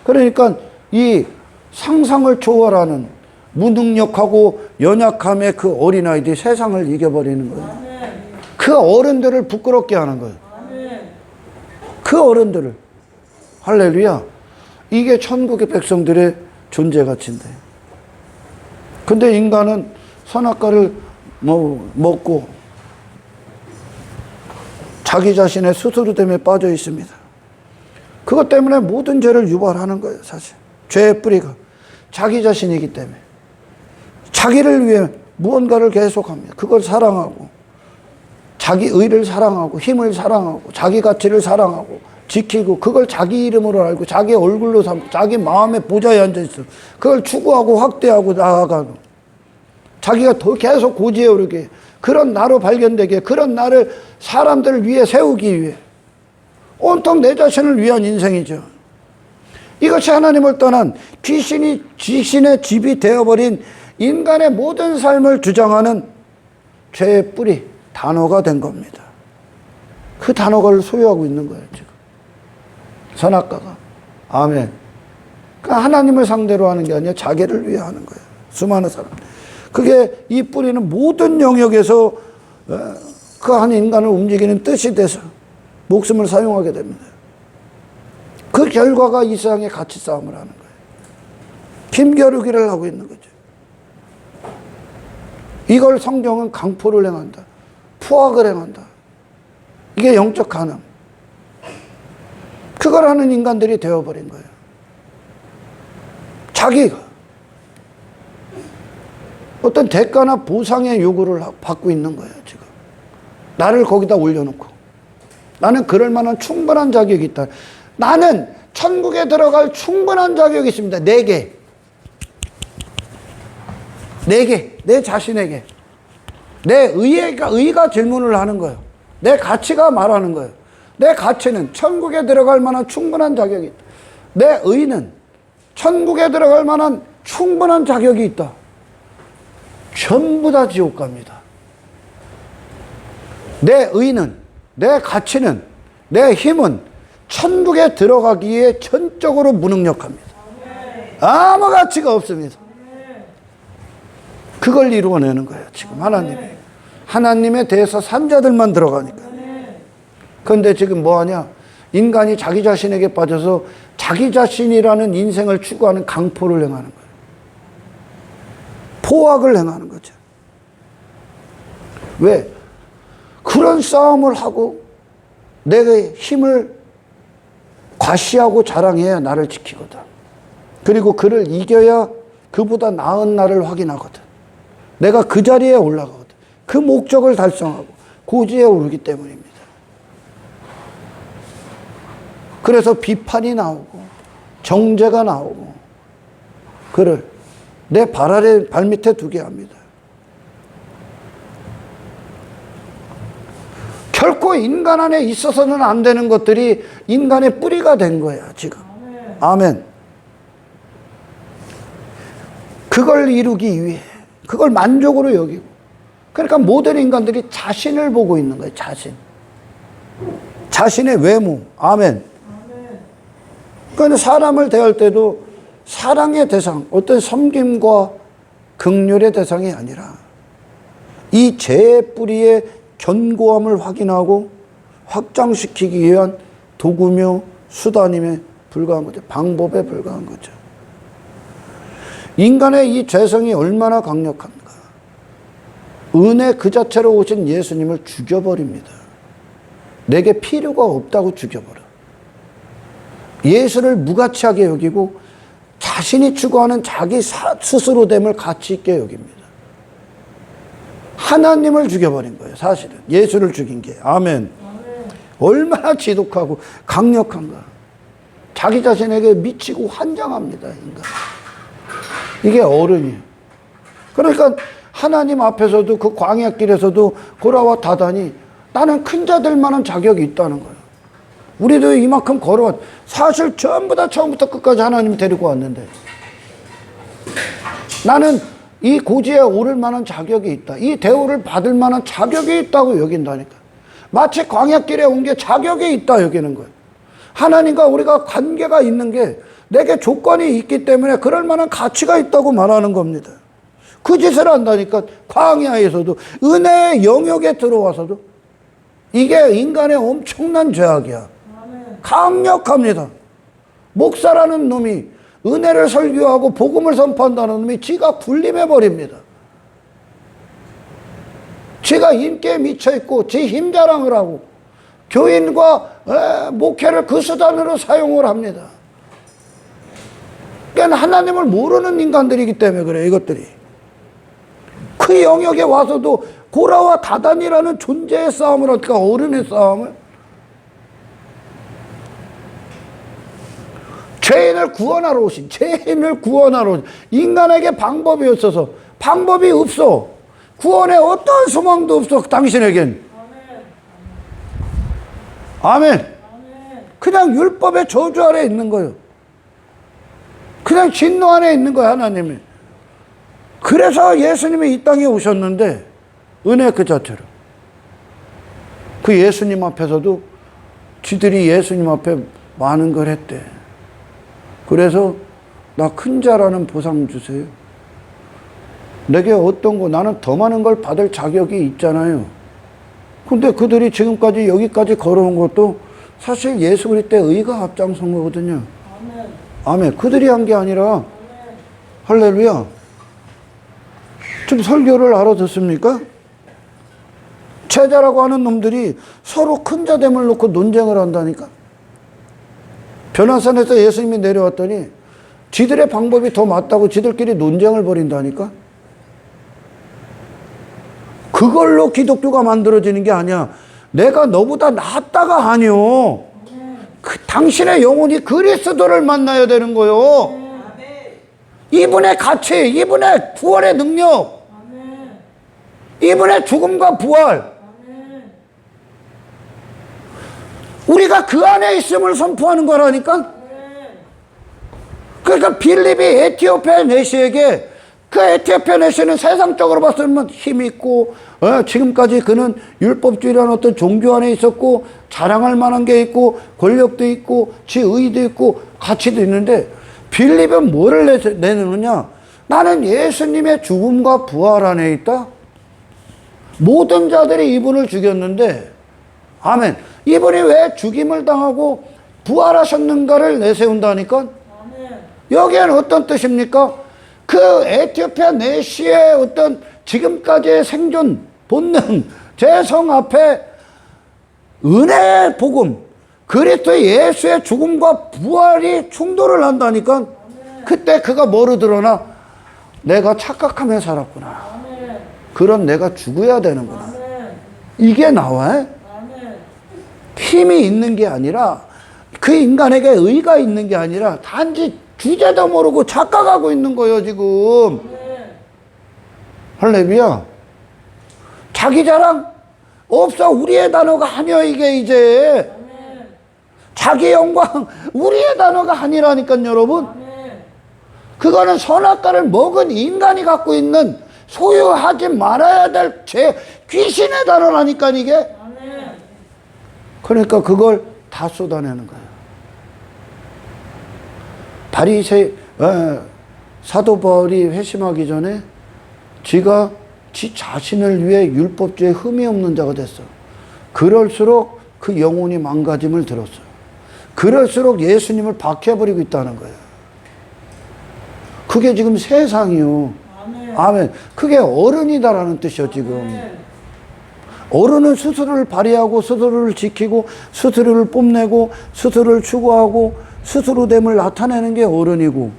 그러니까 이 상상을 초월하는 무능력하고 연약함의 그 어린아이들이 세상을 이겨버리는 거예요. 그 어른들을 부끄럽게 하는 거예요. 그 어른들을. 할렐루야. 이게 천국의 백성들의 존재 가치인데. 근데 인간은 선악과를 먹고 자기 자신의 스스로됨에 빠져 있습니다. 그것 때문에 모든 죄를 유발하는 거예요, 사실. 죄의 뿌리가 자기 자신이기 때문에. 자기를 위해 무언가를 계속합니다. 그걸 사랑하고, 자기 의를 사랑하고, 힘을 사랑하고, 자기 가치를 사랑하고, 지키고, 그걸 자기 이름으로 알고, 자기 얼굴로 삼고, 자기 마음의 보좌에 앉아있어. 그걸 추구하고, 확대하고, 나아가는. 자기가 더 계속 고지에 오르게, 그런 나로 발견되게, 그런 나를 사람들을 위해 세우기 위해 온통 내 자신을 위한 인생이죠. 이것이 하나님을 떠난 귀신의 집이 되어버린 인간의 모든 삶을 주장하는 죄의 뿌리, 단어가 된 겁니다. 그 단어를 소유하고 있는 거예요 지금 선악과가. 아멘. 그러니까 하나님을 상대로 하는 게 아니라 자기를 위해 하는 거예요, 수많은 사람. 그게 이 뿌리는 모든 영역에서 그 한 인간을 움직이는 뜻이 돼서 목숨을 사용하게 됩니다. 그 결과가 이 세상의 가치 싸움을 하는 거예요. 힘겨루기를 하고 있는 거죠. 이걸 성경은 강포를 행한다, 포악을 행한다. 이게 영적 간음. 그걸 하는 인간들이 되어버린 거예요. 자기가 어떤 대가나 보상의 요구를 받고 있는 거예요 지금. 나를 거기다 올려놓고 나는 그럴 만한 충분한 자격이 있다. 나는 천국에 들어갈 충분한 자격이 있습니다. 내게, 내 자신에게. 내 의가 질문을 하는 거예요. 내 가치가 말하는 거예요. 내 가치는 천국에 들어갈 만한 충분한 자격이 있다. 내 의는 천국에 들어갈 만한 충분한 자격이 있다. 전부 다 지옥 갑니다. 내 의는, 내 가치는, 내 힘은 천국에 들어가기에 전적으로 무능력합니다. 아무 가치가 없습니다. 그걸 이루어내는 거예요 지금 하나님이. 하나님에 대해서 산자들만 들어가니까. 그런데 지금 뭐하냐? 인간이 자기 자신에게 빠져서 자기 자신이라는 인생을 추구하는 강포를 행하는 거예요. 포악을 행하는 거죠. 왜? 그런 싸움을 하고 내가 힘을 과시하고 자랑해야 나를 지키거든. 그리고 그를 이겨야 그보다 나은 나를 확인하거든. 내가 그 자리에 올라가거든. 그 목적을 달성하고 고지에 오르기 때문입니다. 그래서 비판이 나오고 정죄가 나오고 그를 내 발 아래 발밑에 두게 합니다. 결코 인간 안에 있어서는 안 되는 것들이 인간의 뿌리가 된 거야 지금. 아멘. 그걸 이루기 위해, 그걸 만족으로 여기고, 그러니까 모든 인간들이 자신을 보고 있는 거예요. 자신의 외모. 아멘. 그러니까 사람을 대할 때도 사랑의 대상, 어떤 섬김과 긍휼의 대상이 아니라 이 죄의 뿌리의 견고함을 확인하고 확장시키기 위한 도구며 수단임에 불과한 거죠. 방법에 불과한 거죠. 인간의 이 죄성이 얼마나 강력한가. 은혜 그 자체로 오신 예수님을 죽여버립니다. 내게 필요가 없다고 죽여버려. 예수를 무가치하게 여기고 자신이 추구하는 자기 스스로됨을 가치 있게 여깁니다. 하나님을 죽여버린 거예요. 사실은 예수를 죽인 게. 아멘. 얼마나 지독하고 강력한가. 자기 자신에게 미치고 환장합니다. 인간. 이게 어른이에요. 그러니까 하나님 앞에서도 그 광야길에서도 고라와 다단이 나는 큰 자들 만한 자격이 있다는 거예요. 우리도 이만큼 걸어왔. 사실 전부 다 처음부터 끝까지 하나님이 데리고 왔는데 나는 이 고지에 오를 만한 자격이 있다. 이 대우를 받을 만한 자격이 있다고 여긴다니까. 마치 광야길에 온 게 자격이 있다 여기는 거예요. 하나님과 우리가 관계가 있는 게 내게 조건이 있기 때문에 그럴 만한 가치가 있다고 말하는 겁니다. 그 짓을 한다니까. 광야에서도 은혜의 영역에 들어와서도 이게 인간의 엄청난 죄악이야. 강력합니다. 목사라는 놈이 은혜를 설교하고 복음을 선포한다는 놈이 지가 군림해버립니다. 지가 인기에 미쳐있고 지 힘자랑을 하고 교인과 목회를 그 수단으로 사용을 합니다. 그러니까 하나님을 모르는 인간들이기 때문에 그래. 이것들이 그 영역에 와서도 고라와 다단이라는 존재의 싸움을 할까. 어른의 싸움을. 죄인을 구원하러 오신, 죄인을 구원하러 오신. 인간에게 방법이 없어서. 방법이 없어. 구원에 어떤 소망도 없어 당신에겐. 아멘. 그냥 율법의 저주 아래 있는 거예요. 그냥 진노 안에 있는 거예요. 하나님이. 그래서 예수님이 이 땅에 오셨는데 은혜 그 자체로. 그 예수님 앞에서도 지들이 예수님 앞에 많은 걸 했대. 그래서 나 큰 자라는 보상 주세요. 내게 어떤 거, 나는 더 많은 걸 받을 자격이 있잖아요. 근데 그들이 지금까지 여기까지 걸어온 것도 사실 예수 그리스도 때 의가 앞장선 거거든요. 아멘. 아멘. 그들이 한 게 아니라. 아멘. 할렐루야. 좀 설교를 알아듣습니까? 제자라고 하는 놈들이 서로 큰 자됨을 놓고 논쟁을 한다니까. 변화산에서 예수님이 내려왔더니 지들의 방법이 더 맞다고 지들끼리 논쟁을 벌인다니까. 그걸로 기독교가 만들어지는 게 아니야. 내가 너보다 낫다가 아니요. 당신의 영혼이 그리스도를 만나야 되는 거요. 이분의 가치, 이분의 구원의 능력, 이분의 죽음과 부활. 우리가 그 안에 있음을 선포하는 거라니까. 그러니까 빌립이 에티오피아 내시에게, 그 에티오피아 내시는 세상적으로 봤으면 힘있고 지금까지 그는 율법주의라는 어떤 종교 안에 있었고 자랑할 만한 게 있고 권력도 있고 지의도 있고 가치도 있는데, 빌립은 뭐를 내놓느냐. 나는 예수님의 죽음과 부활 안에 있다. 모든 자들이 이분을 죽였는데, 아멘, 이분이 왜 죽임을 당하고 부활하셨는가를 내세운다니까. 아멘. 여기에는 어떤 뜻입니까? 그 에티오피아 내시의 어떤 지금까지의 생존 본능, 재성 앞에 은혜의 복음, 그리스도 예수의 죽음과 부활이 충돌을 한다니까. 아멘. 그때 그가 뭐로 드러나? 내가 착각하며 살았구나. 아멘. 그럼 내가 죽어야 되는구나. 아멘. 이게 나와. 힘이 있는 게 아니라, 그 인간에게 의가 있는 게 아니라 단지 주제도 모르고 착각하고 있는 거예요 지금. 할렐루야. 자기 자랑 없어. 우리의 단어가 아니야 이게 이제. 자기 영광 우리의 단어가 아니라니까 여러분. 그거는 선악과를 먹은 인간이 갖고 있는, 소유하지 말아야 될 귀신의 단어라니까 이게. 그러니까 그걸 다 쏟아내는 거예요. 사도 바울이 회심하기 전에 지가 지 자신을 위해 율법주의에 흠이 없는 자가 됐어. 그럴수록 그 영혼이 망가짐을 들었어요. 그럴수록 예수님을 박해버리고 있다는 거예요. 그게 지금 세상이요. 아멘. 아멘. 그게 어른이다라는 뜻이요, 지금. 아멘. 어른은 스스로를 발휘하고, 스스로를 지키고, 스스로를 뽐내고, 스스로를 추구하고, 스스로됨을 나타내는 게 어른이고,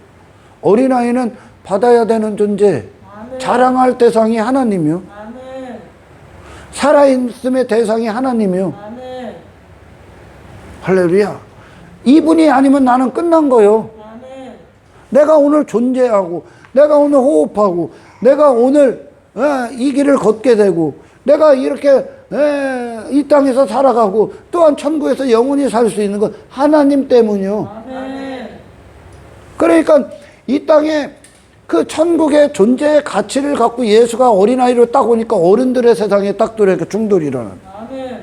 어린아이는 받아야 되는 존재, 아멘. 자랑할 대상이 하나님이요. 아멘. 살아있음의 대상이 하나님이요. 아멘. 할렐루야. 이분이 아니면 나는 끝난 거요. 아멘. 내가 오늘 존재하고, 내가 오늘 호흡하고, 내가 오늘 이 길을 걷게 되고, 내가 이렇게 이 땅에서 살아가고, 또한 천국에서 영원히 살 수 있는 건 하나님 때문이요. 아멘. 그러니까 이 땅에 그 천국의 존재의 가치를 갖고 예수가 어린아이로 딱 오니까 어른들의 세상에 딱 들어오니까 중돌이 일어나는. 아멘.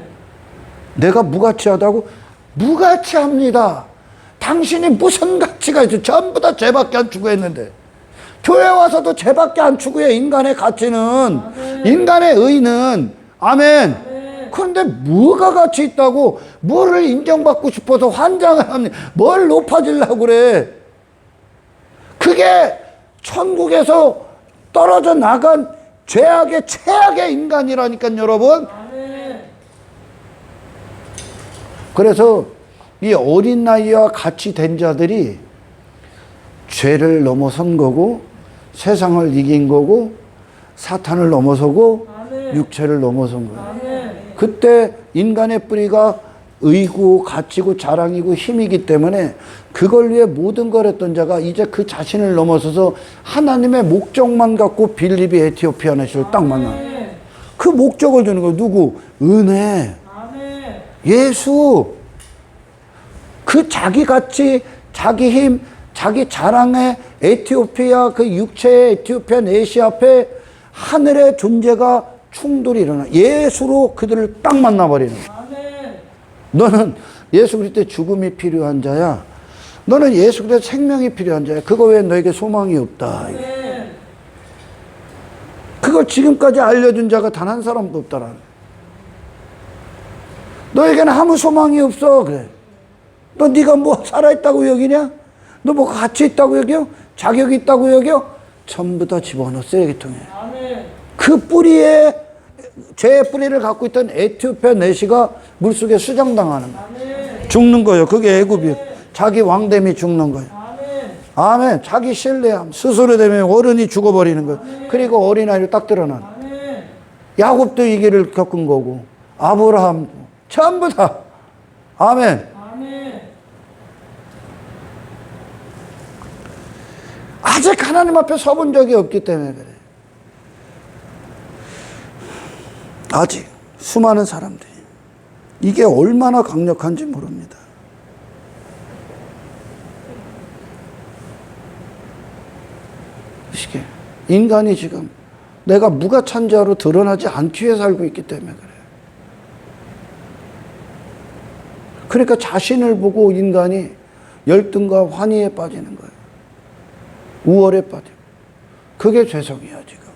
내가 무가치하다고? 무가치합니다. 당신이 무슨 가치가 있어? 전부 다 죄밖에 안 추구했는데. 교회 와서도 죄밖에 안 추구해. 인간의 가치는. 아멘. 인간의 의는. 아멘. 아멘. 그런데 뭐가 가치 있다고? 뭐를 인정받고 싶어서 환장을 합니다. 뭘 높아지려고 그래? 그게 천국에서 떨어져 나간 죄악의 최악의 인간이라니까, 여러분. 아멘. 그래서 이 어린 나이와 같이 된 자들이 죄를 넘어선 거고, 세상을 이긴 거고, 사탄을 넘어서고, 아멘. 육체를 넘어선 거예요. 아멘. 그때 인간의 뿌리가 의고 가치고 자랑이고 힘이기 때문에 그걸 위해 모든 걸 했던 자가 이제 그 자신을 넘어서서 하나님의 목적만 갖고 빌립이 에티오피아 내시를 딱 만나요. 아멘. 그 목적을 주는 거예요. 누구? 은혜. 아멘. 예수. 그 자기 가치, 자기 힘, 자기 자랑의 에티오피아, 그 육체의 에티오피아 내시 앞에 하늘의 존재가 충돌이 일어나. 예수로 그들을 딱 만나버리는 거예요. 아멘. 너는 예수 그리스도의 죽음이 필요한 자야. 너는 예수 그리스도의 생명이 필요한 자야. 그거 외에 너에게 소망이 없다. 아멘. 그걸 지금까지 알려준 자가 단 한 사람도 없다라는. 너에게는 아무 소망이 없어. 그래. 너 네가 뭐 살아있다고 여기냐? 너 뭐 가치 있다고 여겨? 자격이 있다고 여겨? 전부 다 집어넣어 쓰레기통에. 아멘. 그 뿌리에 죄의 뿌리를 갖고 있던 에티오피아 내시가 물속에 수장당하는 거예요. 아멘. 죽는 거예요. 그게 애굽이에요. 자기 왕됨이 죽는 거예요. 아멘. 아멘. 자기 신뢰함 스스로 되면 어른이 죽어버리는 거예요. 그리고 어린아이를 딱 드러나는. 아멘. 야곱도 이 길을 겪은 거고, 아브라함도 전부 다. 아멘. 아멘. 아직 하나님 앞에 서본 적이 없기 때문에 그래. 아직 수많은 사람들이 이게 얼마나 강력한지 모릅니다. 이게 인간이 지금 내가 무가찬자로 드러나지 않기 위해 살고 있기 때문에 그래요. 그러니까 자신을 보고 인간이 열등과 환희에 빠지는 거예요. 우월에 빠지고. 그게 죄성이야 지금.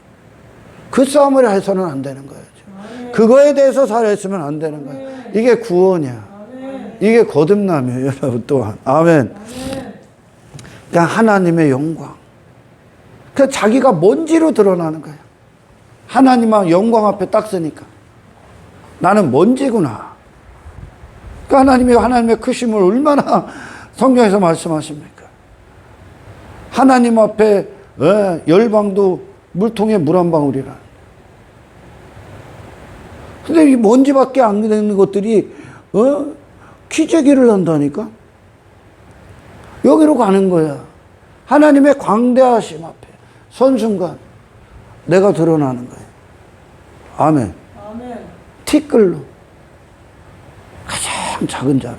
그 싸움을 해서는 안 되는 거예요. 지금. 그거에 대해서 살아있으면 안 되는 거예요. 이게 구원이야. 이게 거듭남이에요, 여러분 또한. 아멘. 그러니까 하나님의 영광. 그 자기가 먼지로 드러나는 거예요. 하나님의 영광 앞에 딱 서니까 나는 먼지구나. 그러니까 하나님의 크심을 얼마나 성경에서 말씀하십니까? 하나님 앞에 열방도 물통에 물 한 방울이라. 근데 이 먼지밖에 안 되는 것들이 기재기를 한다니까? 여기로 가는 거야. 하나님의 광대하심 앞에 선 순간 내가 드러나는 거예요. 아멘. 아멘. 티끌로 가장 작은 자로.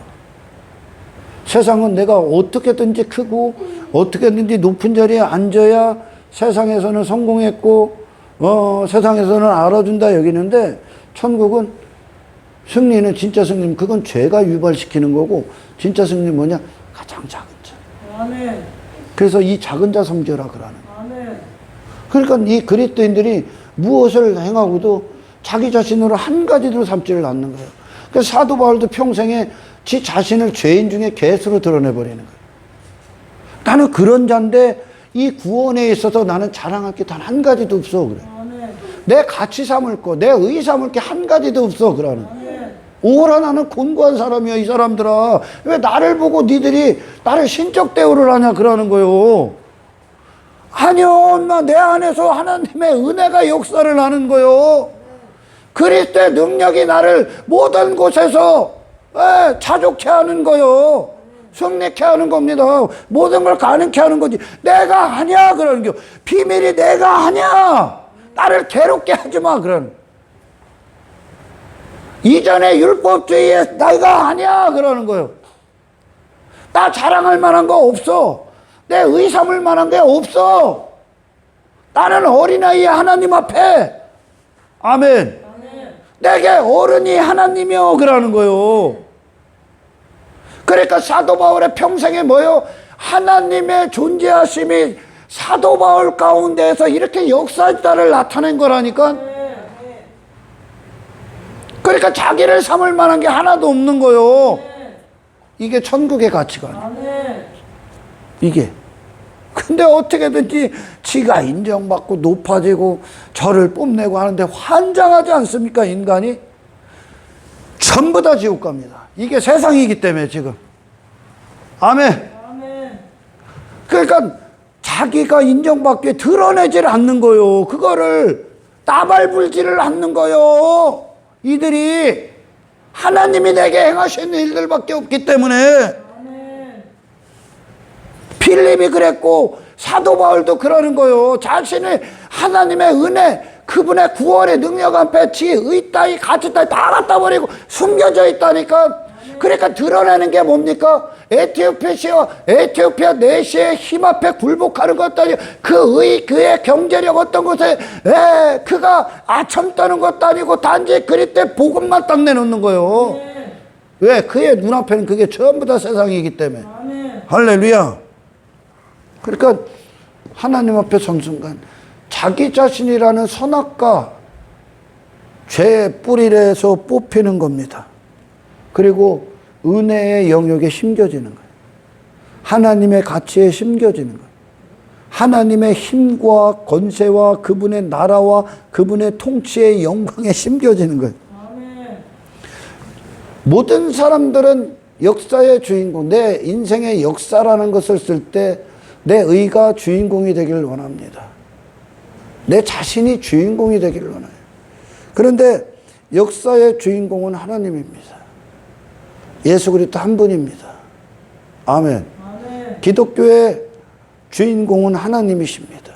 세상은 내가 어떻게든지 크고 어떻게든지 높은 자리에 앉아야 세상에서는 성공했고 세상에서는 알아준다 여기는데, 천국은 승리는 진짜 승리는 그건 죄가 유발시키는 거고, 진짜 승리는 뭐냐? 가장 작은 자. 아멘. 그래서 이 작은 자 성제라 그러는 거예요. 아멘. 그러니까 이 그리스도인들이 무엇을 행하고도 자기 자신으로 한 가지도 삼지를 않는 거예요. 그 사도 바울도 평생에 지 자신을 죄인 중에 개수로 드러내버리는 거예요. 나는 그런 자인데 이 구원에 있어서 나는 자랑할 게 단 한 가지도 없어. 그래. 아멘. 내 가치 삼을 거, 내 의 삼을 게 한 가지도 없어. 그러는. 아멘. 오라 나는 곤고한 사람이야 이 사람들아. 왜 나를 보고 니들이 나를 신적 대우를 하냐 그러는 거요. 아니요 엄마 내 안에서 하나님의 은혜가 역사를 하는 거요. 그리스도의 능력이 나를 모든 곳에서 자족케 하는 거요. 승리케 하는 겁니다. 모든 걸 가능케 하는 거지. 내가 하냐 그러는 거. 비밀이 내가 하냐. 나를 괴롭게 하지 마 그러는. 이전에 율법주의에 내가 하냐 그러는 거예요. 나 자랑할 만한 거 없어. 내 의 삼을 만한 게 없어. 나는 어린아이 하나님 앞에 아멘. 내게 어른이 하나님이요 그러는 거예요. 그러니까 사도 바울의 평생에 뭐요? 하나님의 존재하심이 사도 바울 가운데에서 이렇게 역사자를 나타낸 거라니까. 그러니까 자기를 삼을 만한 게 하나도 없는 거요. 이게 천국의 가치관. 이게. 근데 어떻게든지 지가 인정받고 높아지고 저를 뽐내고 하는데 환장하지 않습니까 인간이? 전부 다 지옥 갑니다. 이게 세상이기 때문에 지금. 아멘. 그러니까 자기가 인정받게 드러내질 않는 거요. 그거를 나발불지를 않는 거요. 이들이 하나님이 내게 행하신 일들밖에 없기 때문에. 필립이 그랬고 사도 바울도 그러는 거요. 자신의 하나님의 은혜, 그분의 구원의 능력 앞에 지의 따위 가치 따위 다 갖다 버리고 숨겨져 있다니까. 그러니까 드러내는 게 뭡니까? 에티오피아 내시의 힘 앞에 굴복하는 것도 아니고 그의 경제력 어떤 곳에 그가 아첨 떠는 것도 아니고 단지 그리스도의 복음만 딱 내놓는 거예요. 왜? 그의 눈앞에는 그게 전부 다 세상이기 때문에. 할렐루야. 그러니까 하나님 앞에 선 순간 자기 자신이라는 선악과 죄의 뿌리에서 뽑히는 겁니다. 그리고 은혜의 영역에 심겨지는 거예요. 하나님의 가치에 심겨지는 거예요. 하나님의 힘과 권세와 그분의 나라와 그분의 통치의 영광에 심겨지는 거예요. 모든 사람들은 역사의 주인공, 내 인생의 역사라는 것을 쓸 때 내 의가 주인공이 되기를 원합니다. 내 자신이 주인공이 되기를 원해요. 그런데 역사의 주인공은 하나님입니다. 예수 그리스도 한 분입니다. 아멘. 기독교의 주인공은 하나님이십니다.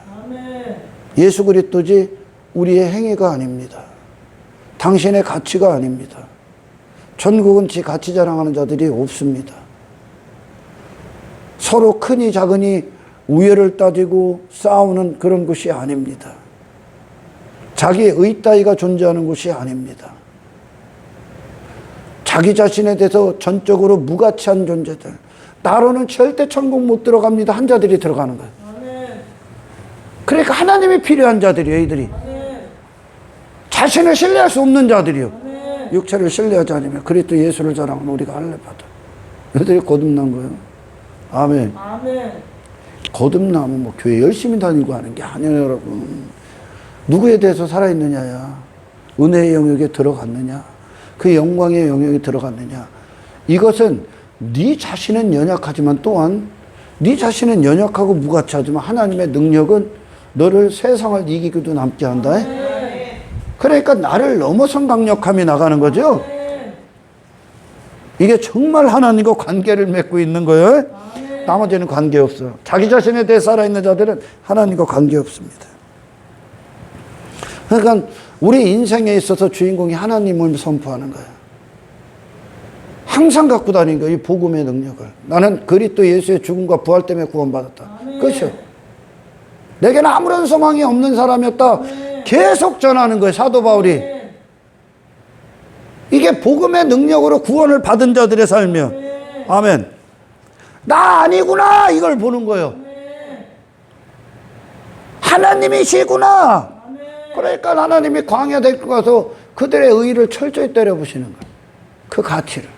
예수 그리스도지 우리의 행위가 아닙니다. 당신의 가치가 아닙니다. 천국은 지 가치 자랑하는 자들이 없습니다. 서로 크니 작으니 우열을 따지고 싸우는 그런 곳이 아닙니다. 자기의 의 따위가 존재하는 곳이 아닙니다. 자기 자신에 대해서 전적으로 무가치한 존재들, 나로는 절대 천국 못 들어갑니다 한 자들이 들어가는 거예요. 그러니까 하나님이 필요한 자들이에요. 이들이 자신을 신뢰할 수 없는 자들이요. 육체를 신뢰하지 않으면 그리스도 예수를 자랑하면 우리가 할례 받아. 이들이 거듭난 거예요. 아멘. 거듭나면 뭐 교회 열심히 다니고 하는 게 아니에요, 여러분. 누구에 대해서 살아있느냐야. 은혜의 영역에 들어갔느냐. 그 영광의 영역에 들어갔느냐. 이것은 네 자신은 연약하지만 또한 네 자신은 연약하고 무가치하지만 하나님의 능력은 너를 세상을 이기기도 남게 한다. 그러니까 나를 넘어선 강력함이 나가는 거죠. 이게 정말 하나님과 관계를 맺고 있는 거예요. 나머지는 관계없어요. 자기 자신에 대해 살아있는 자들은 하나님과 관계없습니다. 그러니까 우리 인생에 있어서 주인공이 하나님을 선포하는 거예요. 항상 갖고 다니는 거예요. 이 복음의 능력을. 나는 그리스도 예수의 죽음과 부활 때문에 구원받았다. 그렇죠. 내게는 아무런 소망이 없는 사람이었다. 계속 전하는 거예요. 사도 바울이. 이게 복음의 능력으로 구원을 받은 자들의 삶이요. 아멘. 나 아니구나 이걸 보는 거예요. 하나님이시구나. 그러니까 하나님이 광야 데리고 가서 그들의 의의를 철저히 때려부시는 거예요. 그 가치를.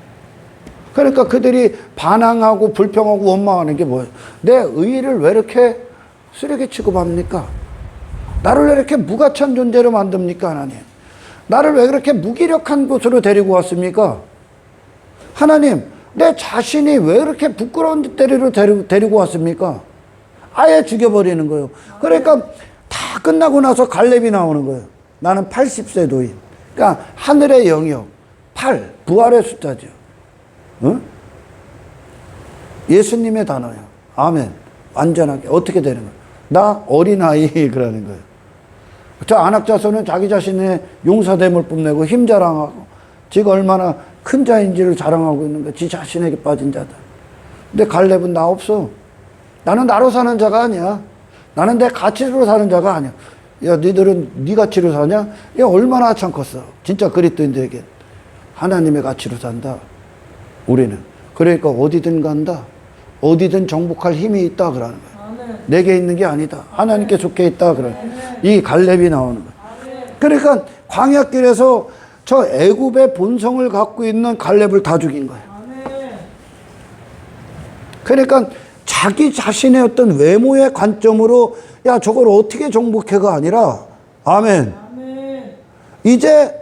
그러니까 그들이 반항하고 불평하고 원망하는 게 뭐예요? 내 의의를 왜 이렇게 쓰레기 취급합니까? 나를 왜 이렇게 무가치한 존재로 만듭니까, 하나님? 나를 왜 그렇게 무기력한 곳으로 데리고 왔습니까? 하나님, 내 자신이 왜 그렇게 부끄러운 데리로 데리고 왔습니까? 아예 죽여버리는 거예요. 그러니까 다 끝나고 나서 갈렙이 나오는 거예요. 나는 80세 노인. 그러니까 하늘의 영역, 8, 부활의 숫자죠. 어? 예수님의 단어예요. 아멘. 완전하게. 어떻게 되는 거예요? 나 어린아이 그러는 거예요. 저 안악자손은 자기 자신의 용사됨을 뽐내고 힘 자랑하고 지가 얼마나 큰 자인지를 자랑하고 있는 거야. 지 자신에게 빠진 자다. 근데 갈렙은 나 없어. 나는 나로 사는 자가 아니야. 나는 내 가치로 사는 자가 아니야. 야, 니들은 네 가치로 사냐? 야, 얼마나 하찮겠어. 진짜 그리스도인들에게 하나님의 가치로 산다. 우리는. 그러니까 어디든 간다. 어디든 정복할 힘이 있다 그러는 거야. 아멘. 내게 있는 게 아니다. 하나님께 속해 있다 그러는 거야. 이 갈렙이 나오는 거야. 그러니까 광야길에서 저 애굽의 본성을 갖고 있는 갈렙을 다 죽인 거예요. 아멘. 그러니까 자기 자신의 어떤 외모의 관점으로 야 저걸 어떻게 정복해가 아니라 아멘. 아멘. 이제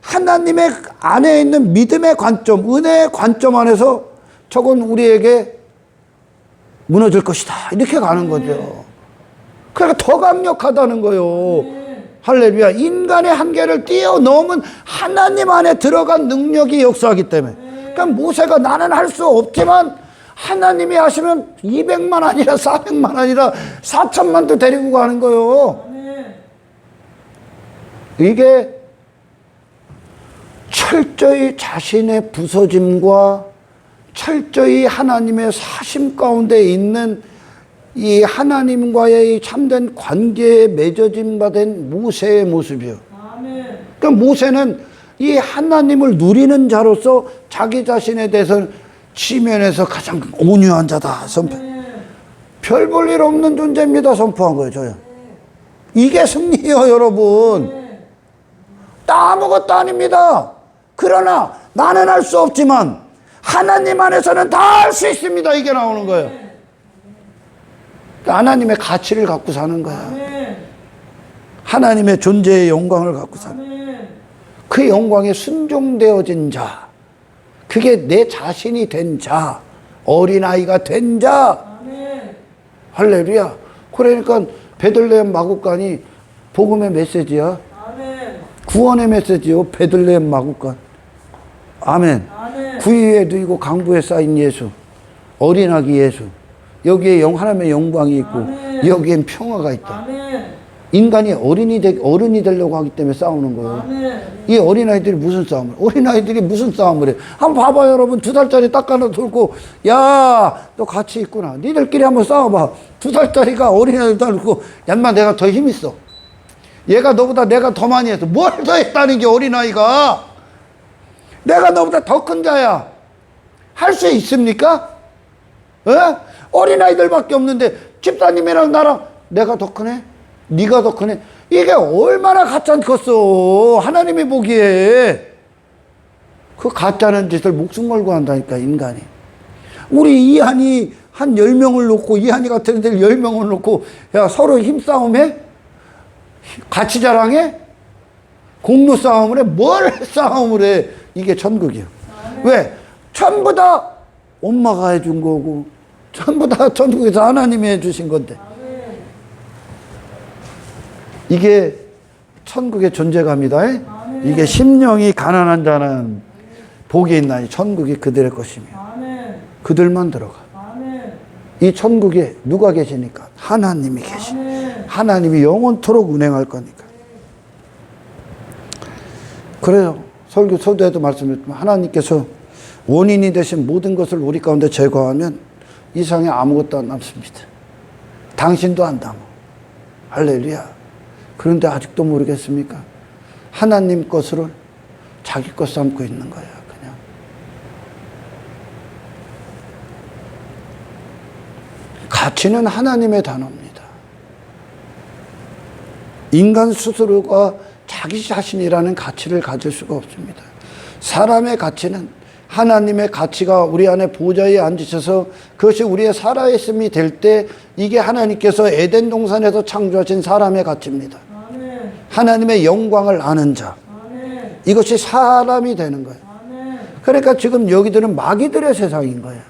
하나님의 안에 있는 믿음의 관점, 은혜의 관점 안에서 저건 우리에게 무너질 것이다. 이렇게 가는 거죠. 그러니까 더 강력하다는 거예요. 할렐루야. 인간의 한계를 뛰어넘은 하나님 안에 들어간 능력이 역사하기 때문에. 그러니까 모세가 나는 할 수 없지만 하나님이 하시면 200만 아니라 400만 아니라 4천만도 데리고 가는 거예요. 이게 철저히 자신의 부서짐과 철저히 하나님의 사심 가운데 있는 이 하나님과의 이 참된 관계에 맺어짐 받은 모세의 모습이요. 그러니까 모세는 이 하나님을 누리는 자로서 자기 자신에 대해서 지면에서 가장 온유한 자다 선포. 별 볼 일 없는 존재입니다 선포한 거예요. 저요. 이게 승리예요 여러분. 아무것도 아닙니다. 그러나 나는 할 수 없지만 하나님 안에서는 다 할 수 있습니다. 이게 나오는 거예요. 그러니까 하나님의 가치를 갖고 사는 거야. 하나님의 존재의 영광을 갖고 사는 거야. 그 영광에 순종되어진 자, 그게 내 자신이 된 자, 어린아이가 된 자. 할렐루야. 그러니까 베들레헴 마국간이 복음의 메시지야. 구원의 메시지요. 베들레헴 마국간. 아멘. 구유에 누이고 강부에 쌓인 예수, 어린아기 예수. 여기에 하나님의 영광이 있고 여기엔 평화가 있다. 인간이 어른이 되려고 하기 때문에 싸우는 거예요. 이 어린아이들이 무슨 싸움을? 어린아이들이 무슨 싸움을 해? 한번 봐봐요 여러분. 2살짜리 딱 하나 들고 야, 너 같이 있구나. 니들끼리 한번 싸워봐. 2살짜리가 어린아이들 들고 야, 인마 내가 더 힘있어. 얘가 너보다 내가 더 많이 했어. 뭘 더 했다는 게 어린아이가. 내가 너보다 더 큰 자야. 할 수 있습니까? 어린아이들밖에 없는데 집사님이랑 나랑 내가 더 크네? 네가 더 크네? 이게 얼마나 가짜겠어. 하나님이 보기에. 그 가짜는 짓을 목숨 걸고 한다니까 인간이. 우리 이한이 한 10명을 놓고 이한이 같은 애들 10명을 놓고 야 서로 힘싸움해? 가치 자랑해? 공로 싸움을 해? 뭘 싸움을 해? 이게 천국이야. 왜? 전부 다 엄마가 해준 거고 전부 다 천국에서 하나님이 해주신 건데. 이게 천국의 존재감이다. 이게 심령이 가난한 자는 복이 있나니 천국이 그들의 것이며 그들만 들어가. 이 천국에 누가 계시니까? 하나님이 계시. 하나님이 영원토록 운행할 거니까. 그래요. 서두에도 말씀드렸지만 하나님께서 원인이 되신 모든 것을 우리 가운데 제거하면 이 세상에 아무것도 안 남습니다. 당신도 안 남아. 할렐루야. 그런데 아직도 모르겠습니까? 하나님 것을 자기 것 삼고 있는 거야 그냥. 가치는 하나님의 단어입니다. 인간 스스로가 자기 자신이라는 가치를 가질 수가 없습니다. 사람의 가치는 하나님의 가치가 우리 안에 보좌에 앉으셔서 그것이 우리의 살아있음이 될 때 이게 하나님께서 에덴 동산에서 창조하신 사람의 가치입니다. 아멘. 하나님의 영광을 아는 자. 아멘. 이것이 사람이 되는 거예요. 아멘. 그러니까 지금 여기들은 마귀들의 세상인 거예요.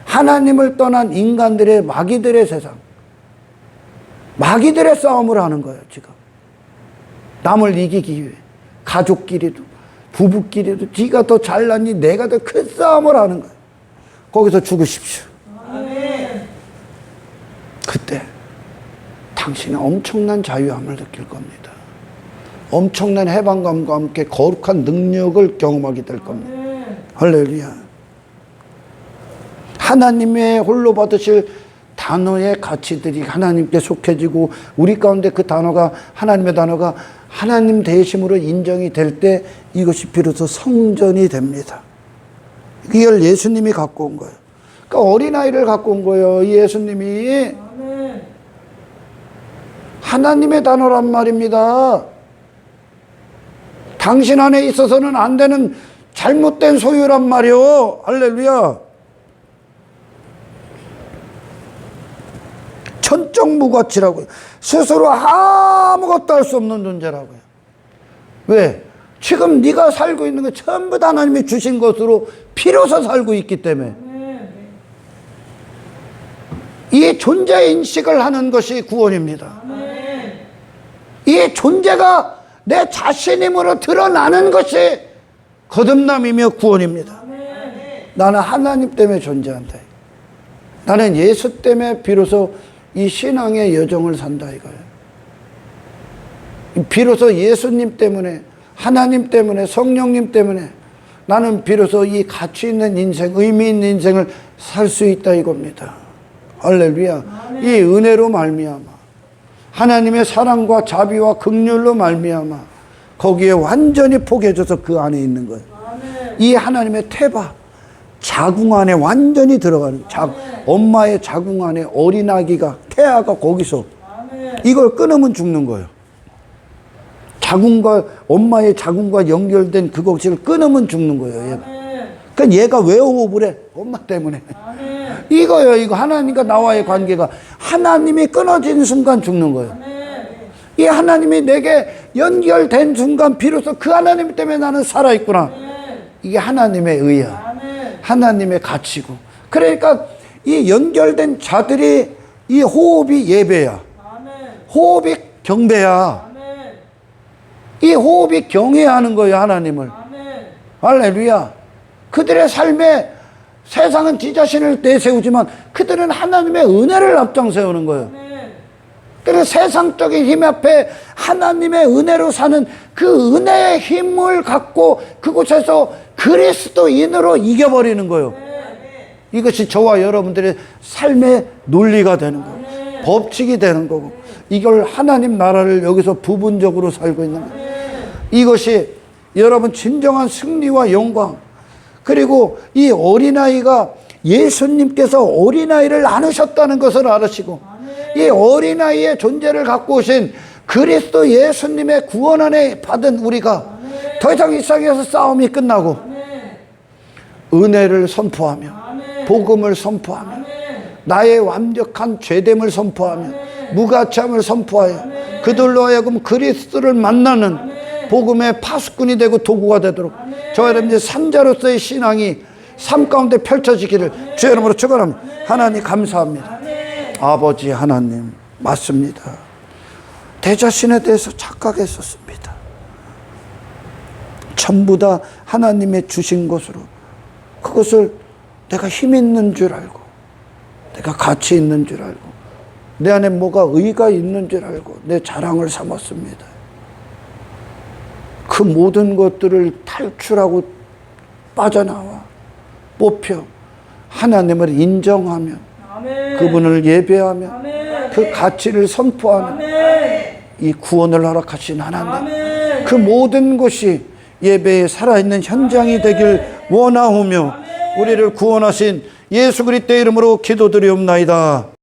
하나님을 떠난 인간들의 마귀들의 세상. 마귀들의 싸움을 하는 거예요, 지금. 남을 이기기 위해. 가족끼리도, 부부끼리도, 네가 더 잘났니, 내가 더 큰 싸움을 하는 거예요. 거기서 죽으십시오. 아멘. 그때 당신은 엄청난 자유함을 느낄 겁니다. 엄청난 해방감과 함께 거룩한 능력을 경험하게 될 겁니다. 아멘. 할렐루야. 하나님의 홀로 받으실 단어의 가치들이 하나님께 속해지고 우리 가운데 그 단어가 하나님의 단어가 하나님 대심으로 인정이 될 때 이것이 비로소 성전이 됩니다. 이걸 예수님이 갖고 온 거예요. 그러니까 어린아이를 갖고 온 거예요. 이 예수님이 아멘. 하나님의 단어란 말입니다. 당신 안에 있어서는 안 되는 잘못된 소유란 말이요. 할렐루야. 천정무가치라고요. 스스로 아무것도 할 수 없는 존재라고요. 왜? 지금 네가 살고 있는 거 전부 다 하나님이 주신 것으로 비로소 살고 있기 때문에 아멘. 이 존재 인식을 하는 것이 구원입니다. 아멘. 이 존재가 내 자신임으로 드러나는 것이 거듭남이며 구원입니다. 아멘. 나는 하나님 때문에 존재한다. 나는 예수 때문에 비로소 이 신앙의 여정을 산다 이거예요. 비로소 예수님 때문에, 하나님 때문에, 성령님 때문에 나는 비로소 이 가치 있는 인생, 의미 있는 인생을 살 수 있다 이겁니다. 할렐루야. 이 은혜로 말미암아 하나님의 사랑과 자비와 긍휼로 말미암아 거기에 완전히 포개져서 그 안에 있는 거예요. 아멘. 이 하나님의 태바 자궁 안에 완전히 들어가는 엄마의 자궁 안에 어린아기가 태아가 거기서 아멘. 이걸 끊으면 죽는 거예요. 자궁과 엄마의 자궁과 연결된 그것을 끊으면 죽는 거예요. 얘가. 아멘. 그러니까 얘가 왜 호흡을 해? 엄마 때문에. 아멘. 이거요. 이거 하나님과 나와의 관계가 하나님이 끊어진 순간 죽는 거예요. 아멘. 이 하나님이 내게 연결된 순간 비로소 그 하나님 때문에 나는 살아있구나. 아멘. 이게 하나님의 의야. 아멘. 하나님의 가치고. 그러니까 이 연결된 자들이 이 호흡이 예배야. 아멘. 호흡이 경배야. 아멘. 이 호흡이 경외하는 거예요, 하나님을. 아멘. 할렐루야. 그들의 삶에 세상은 지 자신을 내세우지만 그들은 하나님의 은혜를 앞장세우는 거예요. 아멘. 그래서 세상적인 힘 앞에 하나님의 은혜로 사는 그 은혜의 힘을 갖고 그곳에서 그리스도인으로 이겨버리는 거예요. 이것이 저와 여러분들의 삶의 논리가 되는 거예요. 법칙이 되는 거고 이걸 하나님 나라를 여기서 부분적으로 살고 있는 거예요. 이것이 여러분 진정한 승리와 영광 그리고 이 어린아이가 예수님께서 어린아이를 안으셨다는 것을 알으시고 이 어린아이의 존재를 갖고 오신 그리스도 예수님의 구원 안에 받은 우리가 더 이상 이 세상에서 싸움이 끝나고 은혜를 선포하며 복음을 선포하며 나의 완벽한 죄됨을 선포하며 무가치함을 선포하여 그들로 하여금 그리스도를 만나는 복음의 파수꾼이 되고 도구가 되도록 저 여러분의 산자로서의 신앙이 삶 가운데 펼쳐지기를 주의 이름으로 축원합니다. 하나님 감사합니다. 아버지 하나님 맞습니다. 내 자신에 대해서 착각했었습니다. 전부 다 하나님의 주신 것으로 그것을 내가 힘 있는 줄 알고 내가 가치 있는 줄 알고 내 안에 뭐가 의가 있는 줄 알고 내 자랑을 삼았습니다. 그 모든 것들을 탈출하고 빠져나와 뽑혀 하나님을 인정하며 아멘. 그분을 예배하며 아멘. 그 가치를 선포하며 아멘. 이 구원을 허락하신 하나님 아멘. 그 모든 것이 예배에 살아있는 현장이 되길 원하오며 우리를 구원하신 예수 그리스도의 이름으로 기도드리옵나이다.